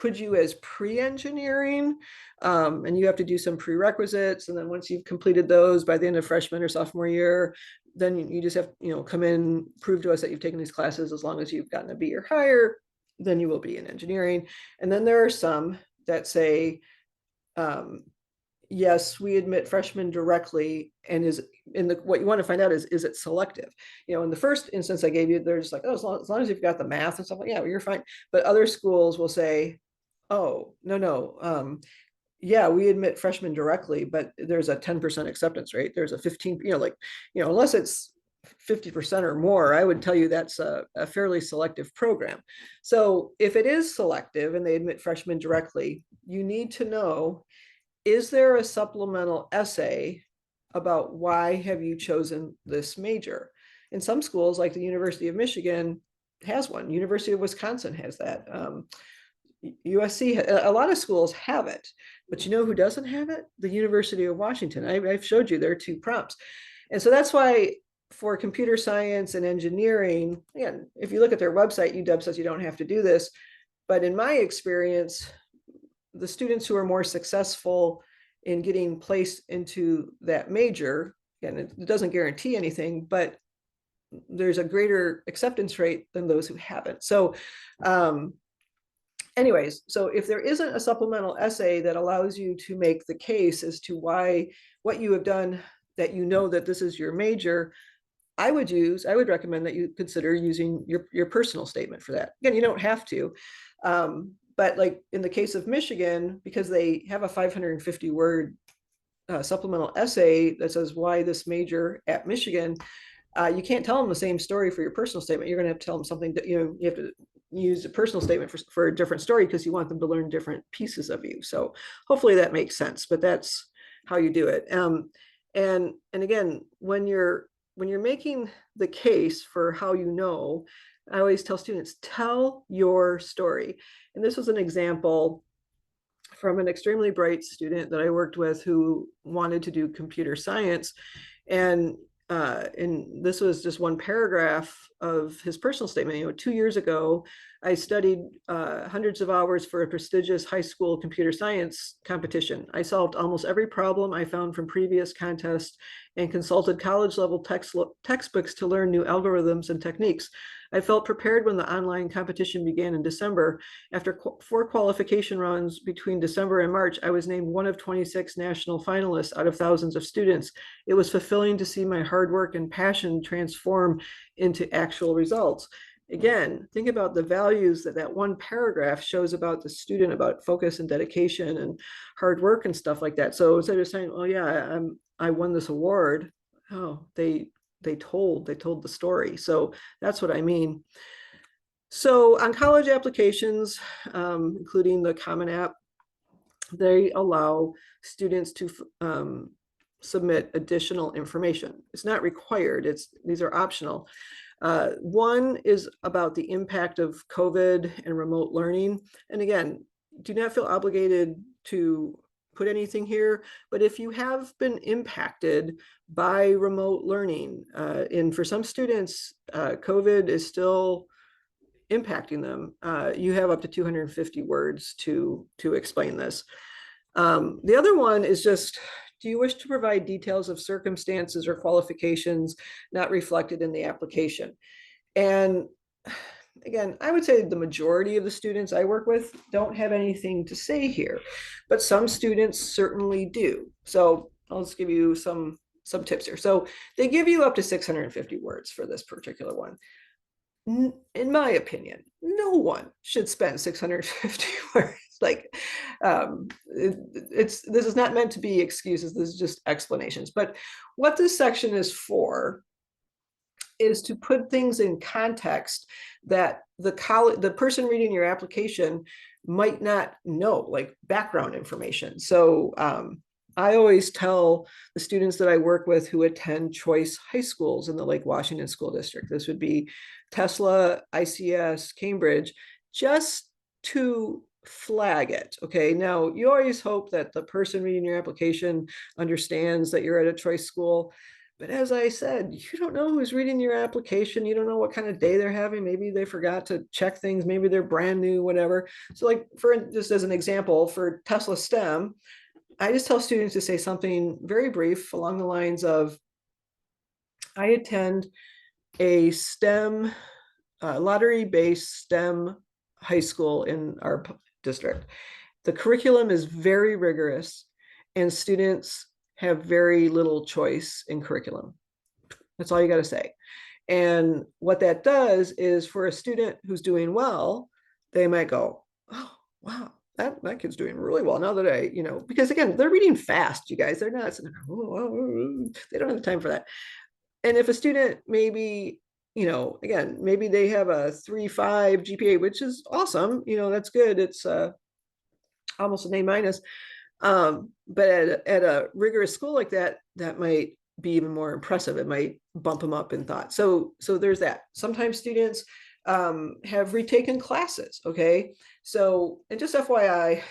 Speaker 1: put you as pre-engineering, and you have to do some prerequisites, and then once you've completed those by the end of freshman or sophomore year, then you just have come in, prove to us that you've taken these classes. As long as you've gotten a B or higher, then you will be in engineering. And then there are some that say, yes, we admit freshmen directly, and what you want to find out is it selective? In the first instance I gave you, they're just like, oh, as long as you've got the math and stuff, like, yeah, well, you're fine. But other schools will say, oh, no, yeah, we admit freshmen directly, but there's a 10% acceptance rate. There's a 15, unless it's 50% or more, I would tell you that's a fairly selective program. So if it is selective and they admit freshmen directly, you need to know, is there a supplemental essay about why have you chosen this major? In some schools, like the University of Michigan has one. University of Wisconsin has that. USC, a lot of schools have it, but you know who doesn't have it? The University of Washington. I've showed you their 2 prompts. And so that's why for computer science and engineering, again, if you look at their website, UW says you don't have to do this. But in my experience, the students who are more successful in getting placed into that major, and it doesn't guarantee anything, but there's a greater acceptance rate than those who haven't. So anyways, so if there isn't a supplemental essay that allows you to make the case as to why what you have done, that you know that this is your major, I would recommend that you consider using your personal statement for that. Again, you don't have to. But like in the case of Michigan, because they have a 550 word supplemental essay that says why this major at Michigan, you can't tell them the same story for your personal statement. You're going to have to tell them something that, you have to use a personal statement for a different story because you want them to learn different pieces of you. So hopefully that makes sense, but that's how you do it. And again, when you're making the case for how you know, I always tell students, tell your story. And this was an example from an extremely bright student that I worked with who wanted to do computer science. And this was just one paragraph of his personal statement. 2 years ago, I studied hundreds of hours for a prestigious high school computer science competition. I solved almost every problem I found from previous contests and consulted college-level textbooks to learn new algorithms and techniques. I felt prepared when the online competition began in December. After 4 qualification runs between December and March, I was named one of 26 national finalists out of thousands of students. It was fulfilling to see my hard work and passion transform into actual results. Again, think about the values that one paragraph shows about the student, about focus and dedication and hard work and stuff like that. So instead of saying, oh yeah, I won this award, oh, they told the story. So that's what I mean. So on college applications, including the Common App, they allow students to submit additional information. It's not required. These are optional. One is about the impact of COVID and remote learning. And again, do not feel obligated to put anything here, but if you have been impacted by remote learning, and for some students, COVID is still impacting them, you have up to 250 words to explain this. The other one is just, do you wish to provide details of circumstances or qualifications not reflected in the application? And again, I would say the majority of the students I work with don't have anything to say here, but some students certainly do. So I'll just give you some tips here. So they give you up to 650 words for this particular one. In my opinion, no one should spend 650 words. Like, this is not meant to be excuses. This is just explanations. But what this section is for is to put things in context that the person reading your application might not know, like background information. So I always tell the students that I work with who attend choice high schools in the Lake Washington School District, this would be Tesla, ICS, Cambridge, just to flag it. Okay, now you always hope that the person reading your application understands that you're at a choice school. But as I said, you don't know who's reading your application. You don't know what kind of day they're having. Maybe they forgot to check things. Maybe they're brand new, whatever. So like, just as an example, for Tesla STEM, I just tell students to say something very brief along the lines of, I attend a STEM, lottery-based STEM high school in our district. The curriculum is very rigorous and students have very little choice in curriculum. That's all you got to say. And what that does is, for a student who's doing well, they might go, oh, wow, that kid's doing really well now that I, because again, they're reading fast, you guys. They're not, they don't have the time for that. And if a student maybe, again, maybe they have a 3.5 GPA, which is awesome, that's good. It's almost an A-. But at a rigorous school like that, that might be even more impressive. It might bump them up in thought. So there's that. Sometimes students have retaken classes. Okay. So, and just FYI,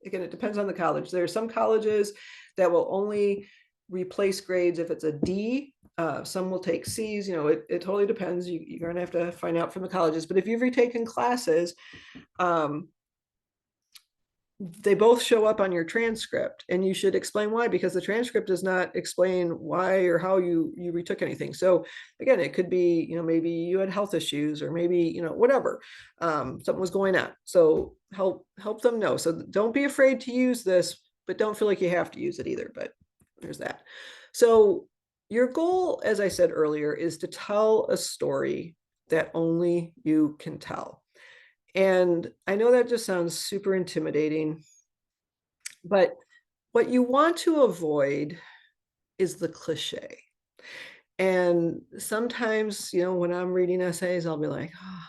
Speaker 1: again, it depends on the college. There are some colleges that will only replace grades if it's a D Some will take C's, it totally depends. You're gonna have to find out from the colleges, but if you've retaken classes, they both show up on your transcript, and you should explain why, because the transcript does not explain why or how you retook anything. So again, it could be, maybe you had health issues, or maybe, whatever, something was going on. So help them know. So don't be afraid to use this, but don't feel like you have to use it either. But there's that. So your goal, as I said earlier, is to tell a story that only you can tell. And I know that just sounds super intimidating, but what you want to avoid is the cliche. And sometimes, when I'm reading essays, I'll be like, oh,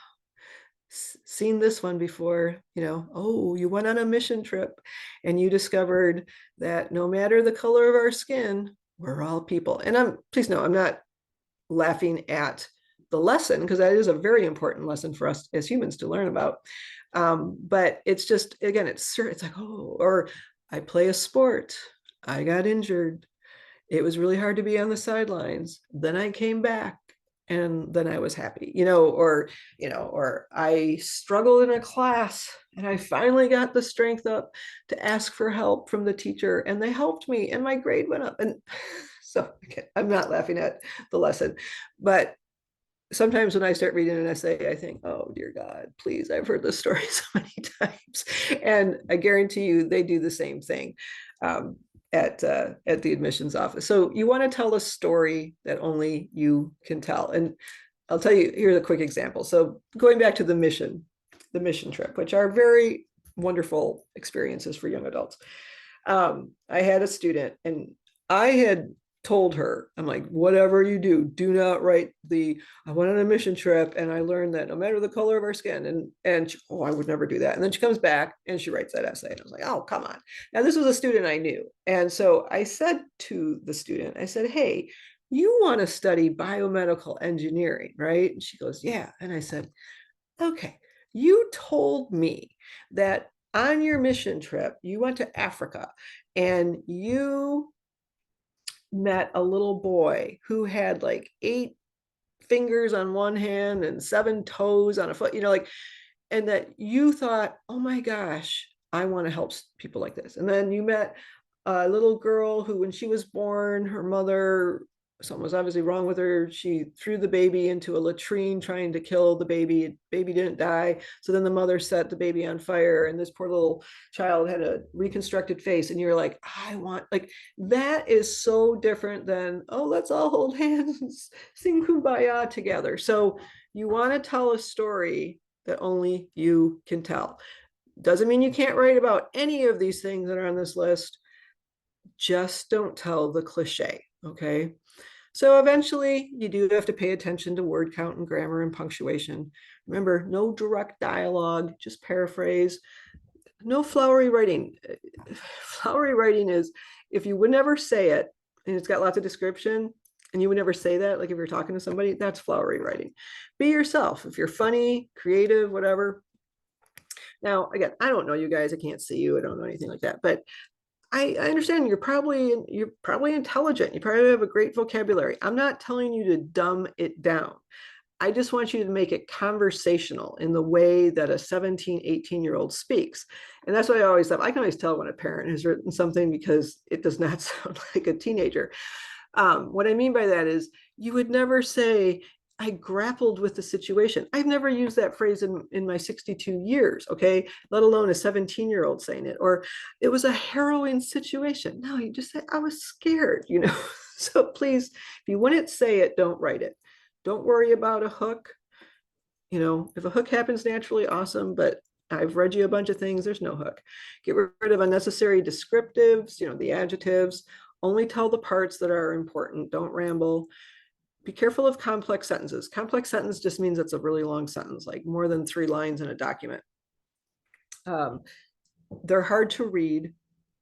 Speaker 1: seen this one before, oh, you went on a mission trip and you discovered that no matter the color of our skin, we're all people. And please know, I'm not laughing at the lesson, because that is a very important lesson for us as humans to learn about. But it's just, again, it's like, oh, or I play a sport, I got injured, it was really hard to be on the sidelines, then I came back and then I was happy, or I struggled in a class and I finally got the strength up to ask for help from the teacher and they helped me and my grade went up. And so okay, I'm not laughing at the lesson, but sometimes when I start reading an essay, I think, oh, dear God, please, I've heard this story so many times. And I guarantee you they do the same thing at the admissions office. So you want to tell a story that only you can tell. And I'll tell you, here's a quick example. So going back to the mission trip, which are very wonderful experiences for young adults. I had a student, and I had told her, I'm like, whatever you do not write I went on a mission trip and I learned that no matter the color of our skin, and she, oh, I would never do that. And then she comes back and she writes that essay. And I was like, oh, come on. Now, this was a student I knew. And so I said to the student, I said, hey, you want to study biomedical engineering, right? And she goes, yeah. And I said, okay, you told me that on your mission trip, you went to Africa and you met a little boy who had like 8 fingers on one hand and 7 toes on a foot, and that you thought, oh my gosh, I want to help people like this. And then you met a little girl who, when she was born, her mother, something was obviously wrong with her. She threw the baby into a latrine trying to kill the baby. Baby didn't die. So then the mother set the baby on fire, and this poor little child had a reconstructed face. And you're like, that is so different than, oh, let's all hold hands, sing kumbaya together. So you want to tell a story that only you can tell. Doesn't mean you can't write about any of these things that are on this list. Just don't tell the cliche, okay? So eventually you do have to pay attention to word count and grammar and punctuation. Remember, no direct dialogue, just paraphrase. No flowery writing. Flowery writing is if you would never say it and it's got lots of description and you would never say that, like if you're talking to somebody, that's flowery writing. Be yourself. If you're funny, creative, whatever. Now, again, I don't know you guys. I can't see you. I don't know anything like that. But I understand you're probably intelligent. You probably have a great vocabulary. I'm not telling you to dumb it down. I just want you to make it conversational in the way that a 17, 18-year-old speaks. And that's why I always thought, I can always tell when a parent has written something because it does not sound like a teenager. What I mean by that is you would never say, I grappled with the situation. I've never used that phrase in my 62 years, okay? Let alone a 17-year-old saying it, or it was a harrowing situation. No, you just say, I was scared, So please, if you wouldn't say it, don't write it. Don't worry about a hook. If a hook happens naturally, awesome, but I've read you a bunch of things, there's no hook. Get rid of unnecessary descriptives, the adjectives. Only tell the parts that are important. Don't ramble. Be careful of complex sentences. Complex sentence just means it's a really long sentence, like more than 3 lines in a document. They're hard to read.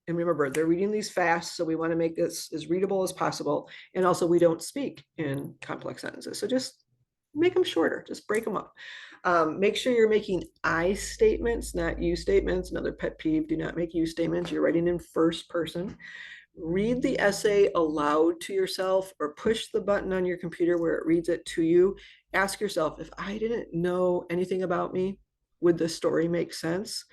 Speaker 1: And remember, they're reading these fast, so we want to make this as readable as possible. And also, we don't speak in complex sentences. So just make them shorter, just break them up. Make sure you're making I statements, not you statements. Another pet peeve, do not make you statements. You're writing in first person. read the essay aloud to yourself or push the button on your computer where it reads it to you. Ask yourself, if I didn't know anything about me, would the story make sense?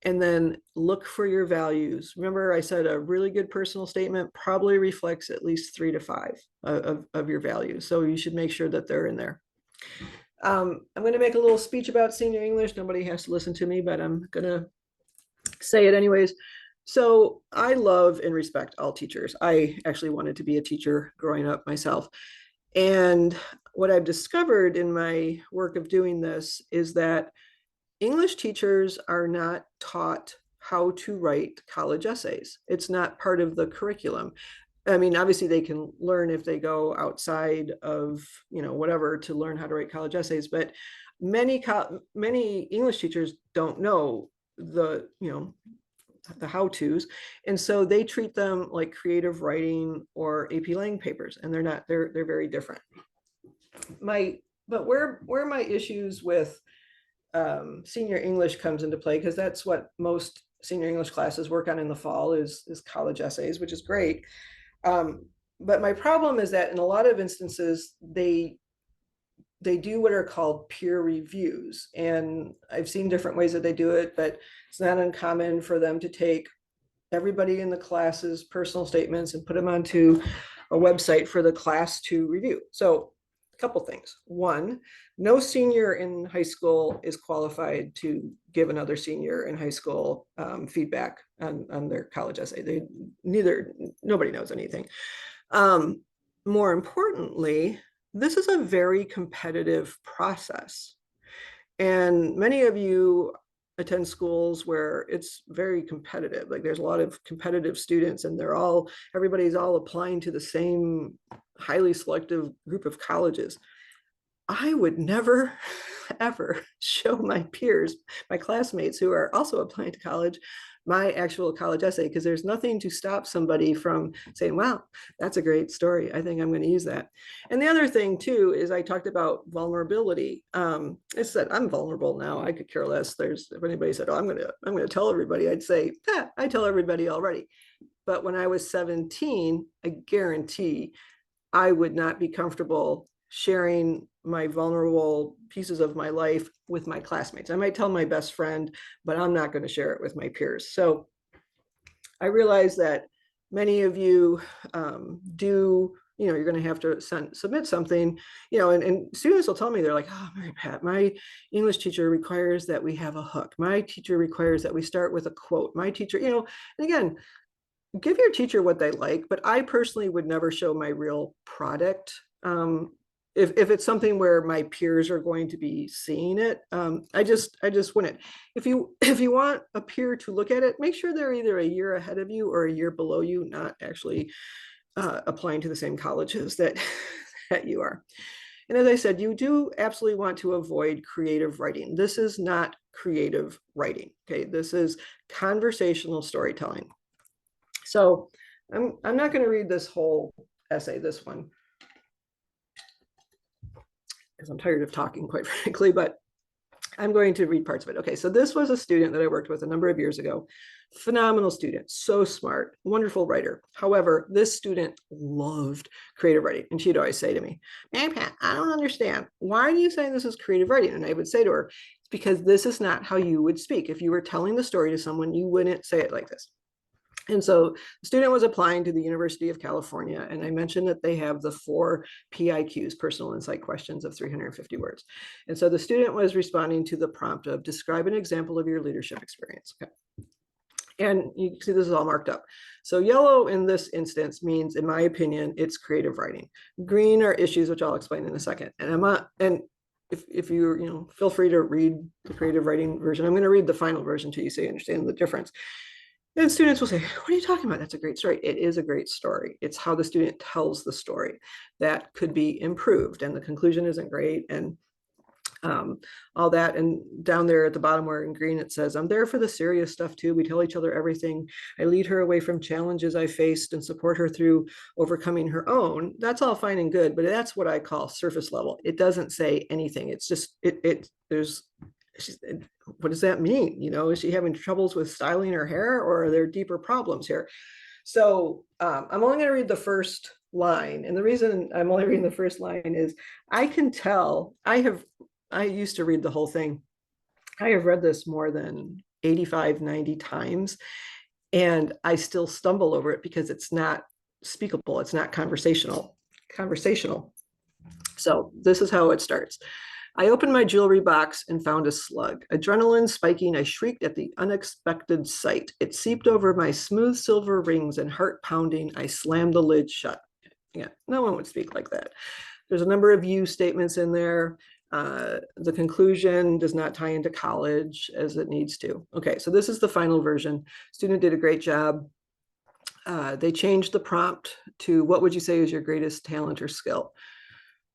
Speaker 1: And then look for your values. Remember, I said a really good personal statement probably reflects at least 3 to 5 of your values. So you should make sure that they're in there. I'm going to make a little speech about senior English. Nobody has to listen to me, but I'm going to say it anyways. So I love and respect all teachers. I actually wanted to be a teacher growing up myself. And what I've discovered in my work of doing this is that English teachers are not taught how to write college essays. It's not part of the curriculum. I mean, obviously they can learn if they go outside of, whatever to learn how to write college essays, but many English teachers don't know the how-tos. And so they treat them like creative writing or AP Lang papers, and they're not, they're very different. But where my issues with senior English comes into play, because that's what most senior English classes work on in the fall is college essays, which is great. But my problem is that in a lot of instances, they do what are called peer reviews. And I've seen different ways that they do it, but it's not uncommon for them to take everybody in the class's personal statements and put them onto a website for the class to review. So a couple things. One, no senior in high school is qualified to give another senior in high school feedback on their college essay. Nobody knows anything. More importantly, this is a very competitive process. And many of you attend schools where it's very competitive. Like there's a lot of competitive students and everybody's all applying to the same highly selective group of colleges. I would never, ever show my peers, my classmates who are also applying to college, my actual college essay, because there's nothing to stop somebody from saying, wow, that's a great story. I think I'm going to use that. And the other thing too, is I talked about vulnerability. I said, I'm vulnerable now. I could care less. If anybody said, oh, I'm going to tell everybody, I'd say, I tell everybody already. But when I was 17, I guarantee I would not be comfortable sharing my vulnerable pieces of my life with my classmates. I might tell my best friend, but I'm not going to share it with my peers. So I realize that many of you you're going to have to submit something, and students will tell me, they're like, oh, Mary Pat, my English teacher requires that we have a hook. My teacher requires that we start with a quote. My teacher, and again, give your teacher what they like, but I personally would never show my real product. If it's something where my peers are going to be seeing it, I just wouldn't. If you want a peer to look at it, make sure they're either a year ahead of you or a year below you, not actually applying to the same colleges that you are. And as I said, you do absolutely want to avoid creative writing. This is not creative writing. Okay, this is conversational storytelling. So I'm not going to read this whole essay, this one, because I'm tired of talking, quite frankly, but I'm going to read parts of it. Okay, so this was a student that I worked with a number of years ago. Phenomenal student, so smart, wonderful writer. However, this student loved creative writing. And she'd always say to me, Mary Pat, I don't understand. Why are you saying this is creative writing? And I would say to her, it's because this is not how you would speak. If you were telling the story to someone, you wouldn't say it like this. And so the student was applying to the University of California, and I mentioned that they have the 4 PIQs, personal insight questions of 350 words. And so the student was responding to the prompt of describe an example of your leadership experience. Okay. And you can see this is all marked up. So yellow in this instance means, in my opinion, it's creative writing. Green are issues, which I'll explain in a second. And if you feel free to read the creative writing version. I'm going to read the final version to you so you understand the difference. And students will say, what are you talking about? That's a great story. It is a great story. It's how the student tells the story that could be improved. And the conclusion isn't great. And all that. And down there at the bottom where in green, it says, I'm there for the serious stuff too. We tell each other everything. I lead her away from challenges I faced and support her through overcoming her own. That's all fine and good, but that's what I call surface level. It doesn't say anything. It's just, what does that mean? Is she having troubles with styling her hair, or are there deeper problems here? So I'm only going to read the first line. And the reason I'm only reading the first line is I can tell I used to read the whole thing. I have read this more than 85, 90 times, and I still stumble over it because it's not speakable. It's not conversational. So this is how it starts. I opened my jewelry box and found a slug. Adrenaline spiking, I shrieked at the unexpected sight. It seeped over my smooth silver rings, and heart pounding, I slammed the lid shut. Yeah, no one would speak like that. There's a number of you statements in there. The conclusion does not tie into college as it needs to. Okay, so this is the final version. Student did a great job. They changed the prompt to what would you say is your greatest talent or skill?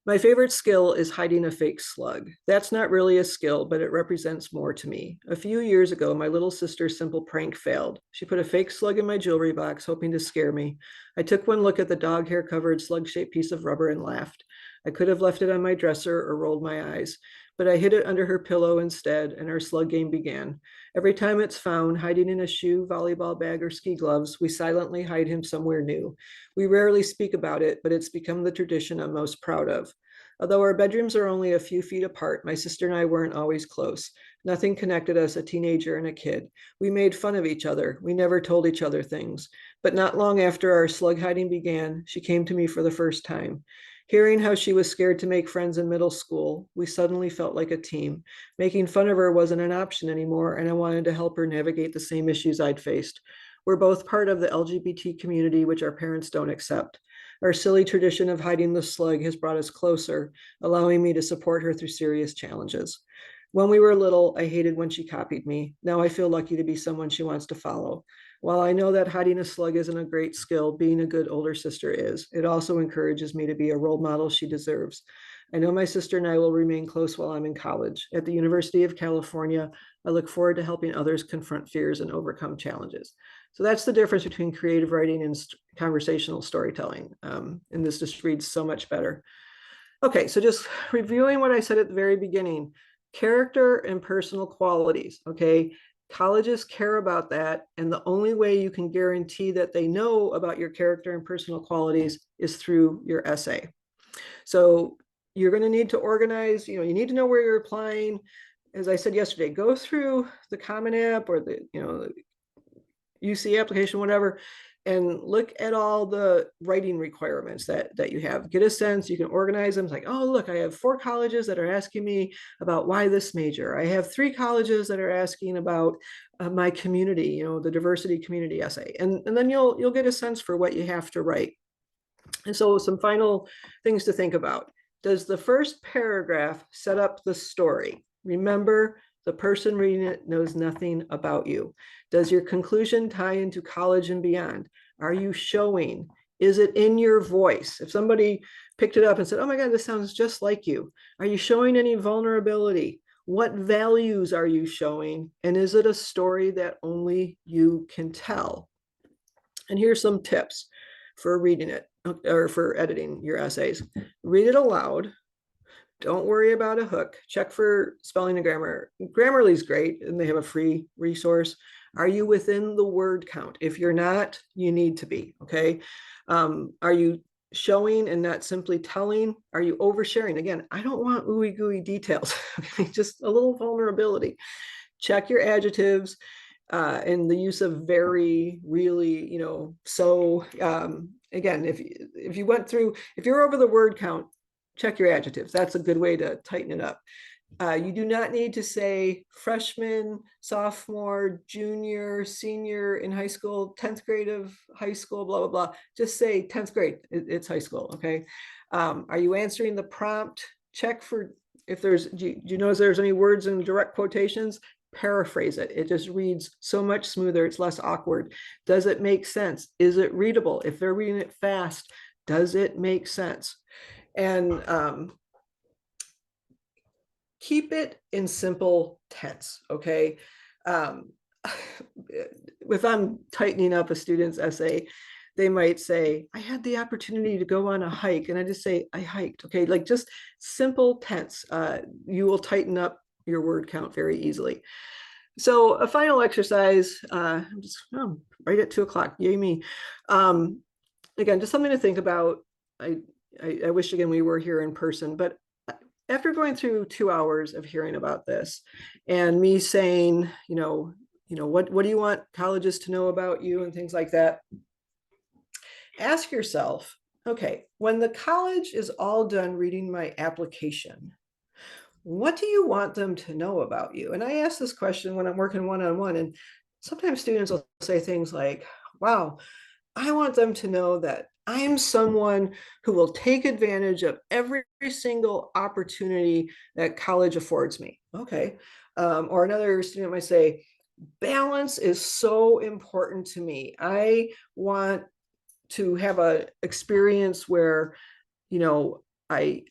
Speaker 1: My favorite skill is hiding a fake slug. That's not really a skill, but it represents more to me. A few years ago, my little sister's simple prank failed. She put a fake slug in my jewelry box, hoping to scare me. I took one look at the dog hair covered slug shaped piece of rubber and laughed. I could have left it on my dresser or rolled my eyes, but I hid it under her pillow instead, and our slug game began. Every time it's found, hiding in a shoe, volleyball bag, or ski gloves, we silently hide him somewhere new. We rarely speak about it, but it's become the tradition I'm most proud of. Although our bedrooms are only a few feet apart, my sister and I weren't always close. Nothing connected us, a teenager and a kid. We made fun of each other. We never told each other things. But not long after our slug hiding began, she came to me for the first time. Hearing how she was scared to make friends in middle school, we suddenly felt like a team. Making fun of her wasn't an option anymore, and I wanted to help her navigate the same issues I'd faced. We're both part of the LGBT community, which our parents don't accept. Our silly tradition of hiding the slug has brought us closer, allowing me to support her through serious challenges. When we were little, I hated when she copied me. Now I feel lucky to be someone she wants to follow. While I know that hiding a slug isn't a great skill, being a good older sister is. It also encourages me to be a role model she deserves. I know my sister and I will remain close while I'm in college. At the University of California, I look forward to helping others confront fears and overcome challenges. So that's the difference between creative writing and conversational storytelling. And this just reads so much better. Okay, so just reviewing what I said at the very beginning, character and personal qualities, okay? Colleges care about that, and the only way you can guarantee that they know about your character and personal qualities is through your essay. So you're going to need to organize, you need to know where you're applying. As I said yesterday, go through the Common App or the UC application, whatever, and look at all the writing requirements that you have. Get a sense, you can organize them. It's like, oh, look, I have 4 colleges that are asking me about why this major. I have 3 colleges that are asking about my community, the diversity community essay. And then you'll get a sense for what you have to write. And so some final things to think about. Does the first paragraph set up the story? Remember, the person reading it knows nothing about you. Does your conclusion tie into college and beyond? Are you showing? Is it in your voice? If somebody picked it up and said, oh my God, this sounds just like you. Are you showing any vulnerability? What values are you showing? And is it a story that only you can tell? And here's some tips for reading it or for editing your essays. Read it aloud. Don't worry about a hook. Check for spelling and grammar. Grammarly is great, and they have a free resource. Are you within the word count? If you're not, you need to be, okay? Are you showing and not simply telling? Are you oversharing? Again, I don't want ooey gooey details, okay? Just a little vulnerability. Check your adjectives and the use of very, really, so again, if you went through, if you're over the word count, check your adjectives. That's a good way to tighten it up. You do not need to say freshman, sophomore, junior, senior in high school, 10th grade of high school, blah, blah, blah. Just say 10th grade, it's high school, okay? Are you answering the prompt? Check for if there's, do you notice there's any words in direct quotations? Paraphrase it. It just reads so much smoother. It's less awkward. Does it make sense? Is it readable? If they're reading it fast, does it make sense? And keep it in simple tense, okay? If I'm tightening up a student's essay, they might say, I had the opportunity to go on a hike, and I just say, I hiked, okay? Like just simple tense. You will tighten up your word count very easily. So a final exercise, I'm just right at 2 o'clock. Yay me. Um, Again, just something to think about. I, I wish again we were here in person, but after going through 2 hours of hearing about this and me saying, what do you want colleges to know about you and things like that, ask yourself, okay, when the college is all done reading my application, what do you want them to know about you? And I ask this question when I'm working one-on-one, and sometimes students will say things like, wow, I want them to know that I'm someone who will take advantage of every single opportunity that college affords me. Okay. Or another student might say, balance is so important to me. I want to have a experience where, you know, I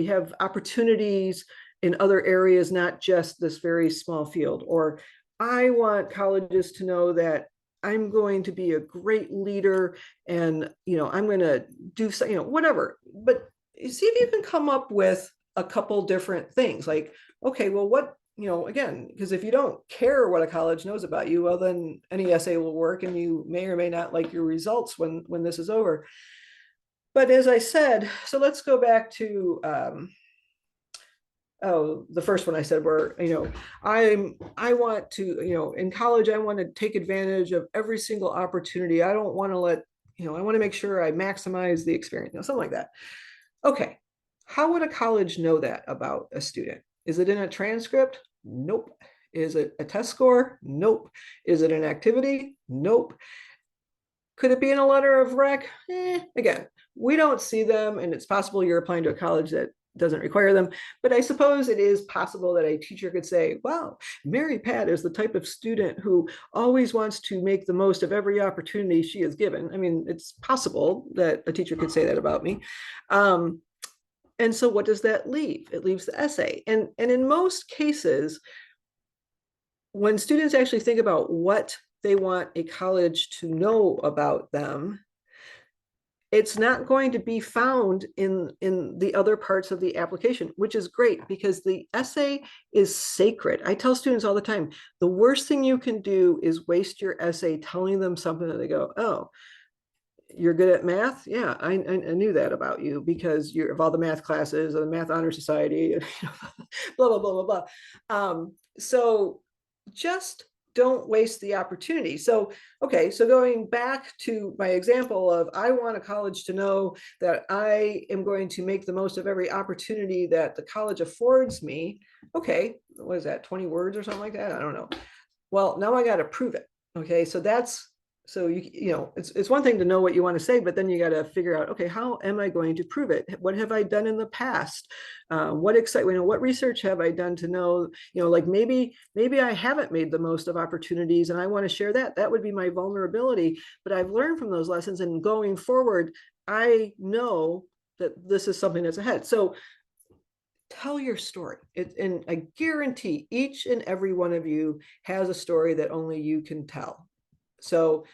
Speaker 1: have opportunities in other areas, not just this very small field. Or I want colleges to know that I'm going to be a great leader, and I'm going to do so, whatever. But see if you can come up with a couple different things. Like, okay, well, what, again, because if you don't care what a college knows about you, well, then any essay will work, and you may or may not like your results when this is over. But as I said, so let's go back to the first one I said, where I want to, in college I want to take advantage of every single opportunity. I don't want to I want to make sure I maximize the experience, something like that. Okay, how would a college know that about a student? Is it in a transcript? Nope. Is it a test score? Nope. Is it an activity? Nope. Could it be in a letter of rec? Again, we don't see them, and it's possible you're applying to a college that doesn't require them. But I suppose it is possible that a teacher could say, wow, Mary Pat is the type of student who always wants to make the most of every opportunity she is given. I mean, it's possible that a teacher could say that about me. And so what does that leave? It leaves the essay. And in most cases, when students actually think about what they want a college to know about them, it's not going to be found in the other parts of the application, which is great because the essay is sacred. I tell students all the time, the worst thing you can do is waste your essay telling them something that they go, oh, you're good at math? Yeah, I knew that about you because you're of all the math classes of the Math Honor Society, blah, blah, blah, blah, blah. So just don't waste the opportunity. So, okay, so going back to my example of I want a college to know that I am going to make the most of every opportunity that the college affords me. Okay, what is that, 20 words or something like that? I don't know. Well, now I got to prove it. Okay, so that's so it's one thing to know what you want to say, but then you got to figure out, okay, how am I going to prove it? What have I done in the past? What excitement, what research have I done to know, like maybe I haven't made the most of opportunities and I want to share that. That would be my vulnerability. But I've learned from those lessons, and going forward, I know that this is something that's ahead. So tell your story. And I guarantee each and every one of you has a story that only you can tell. So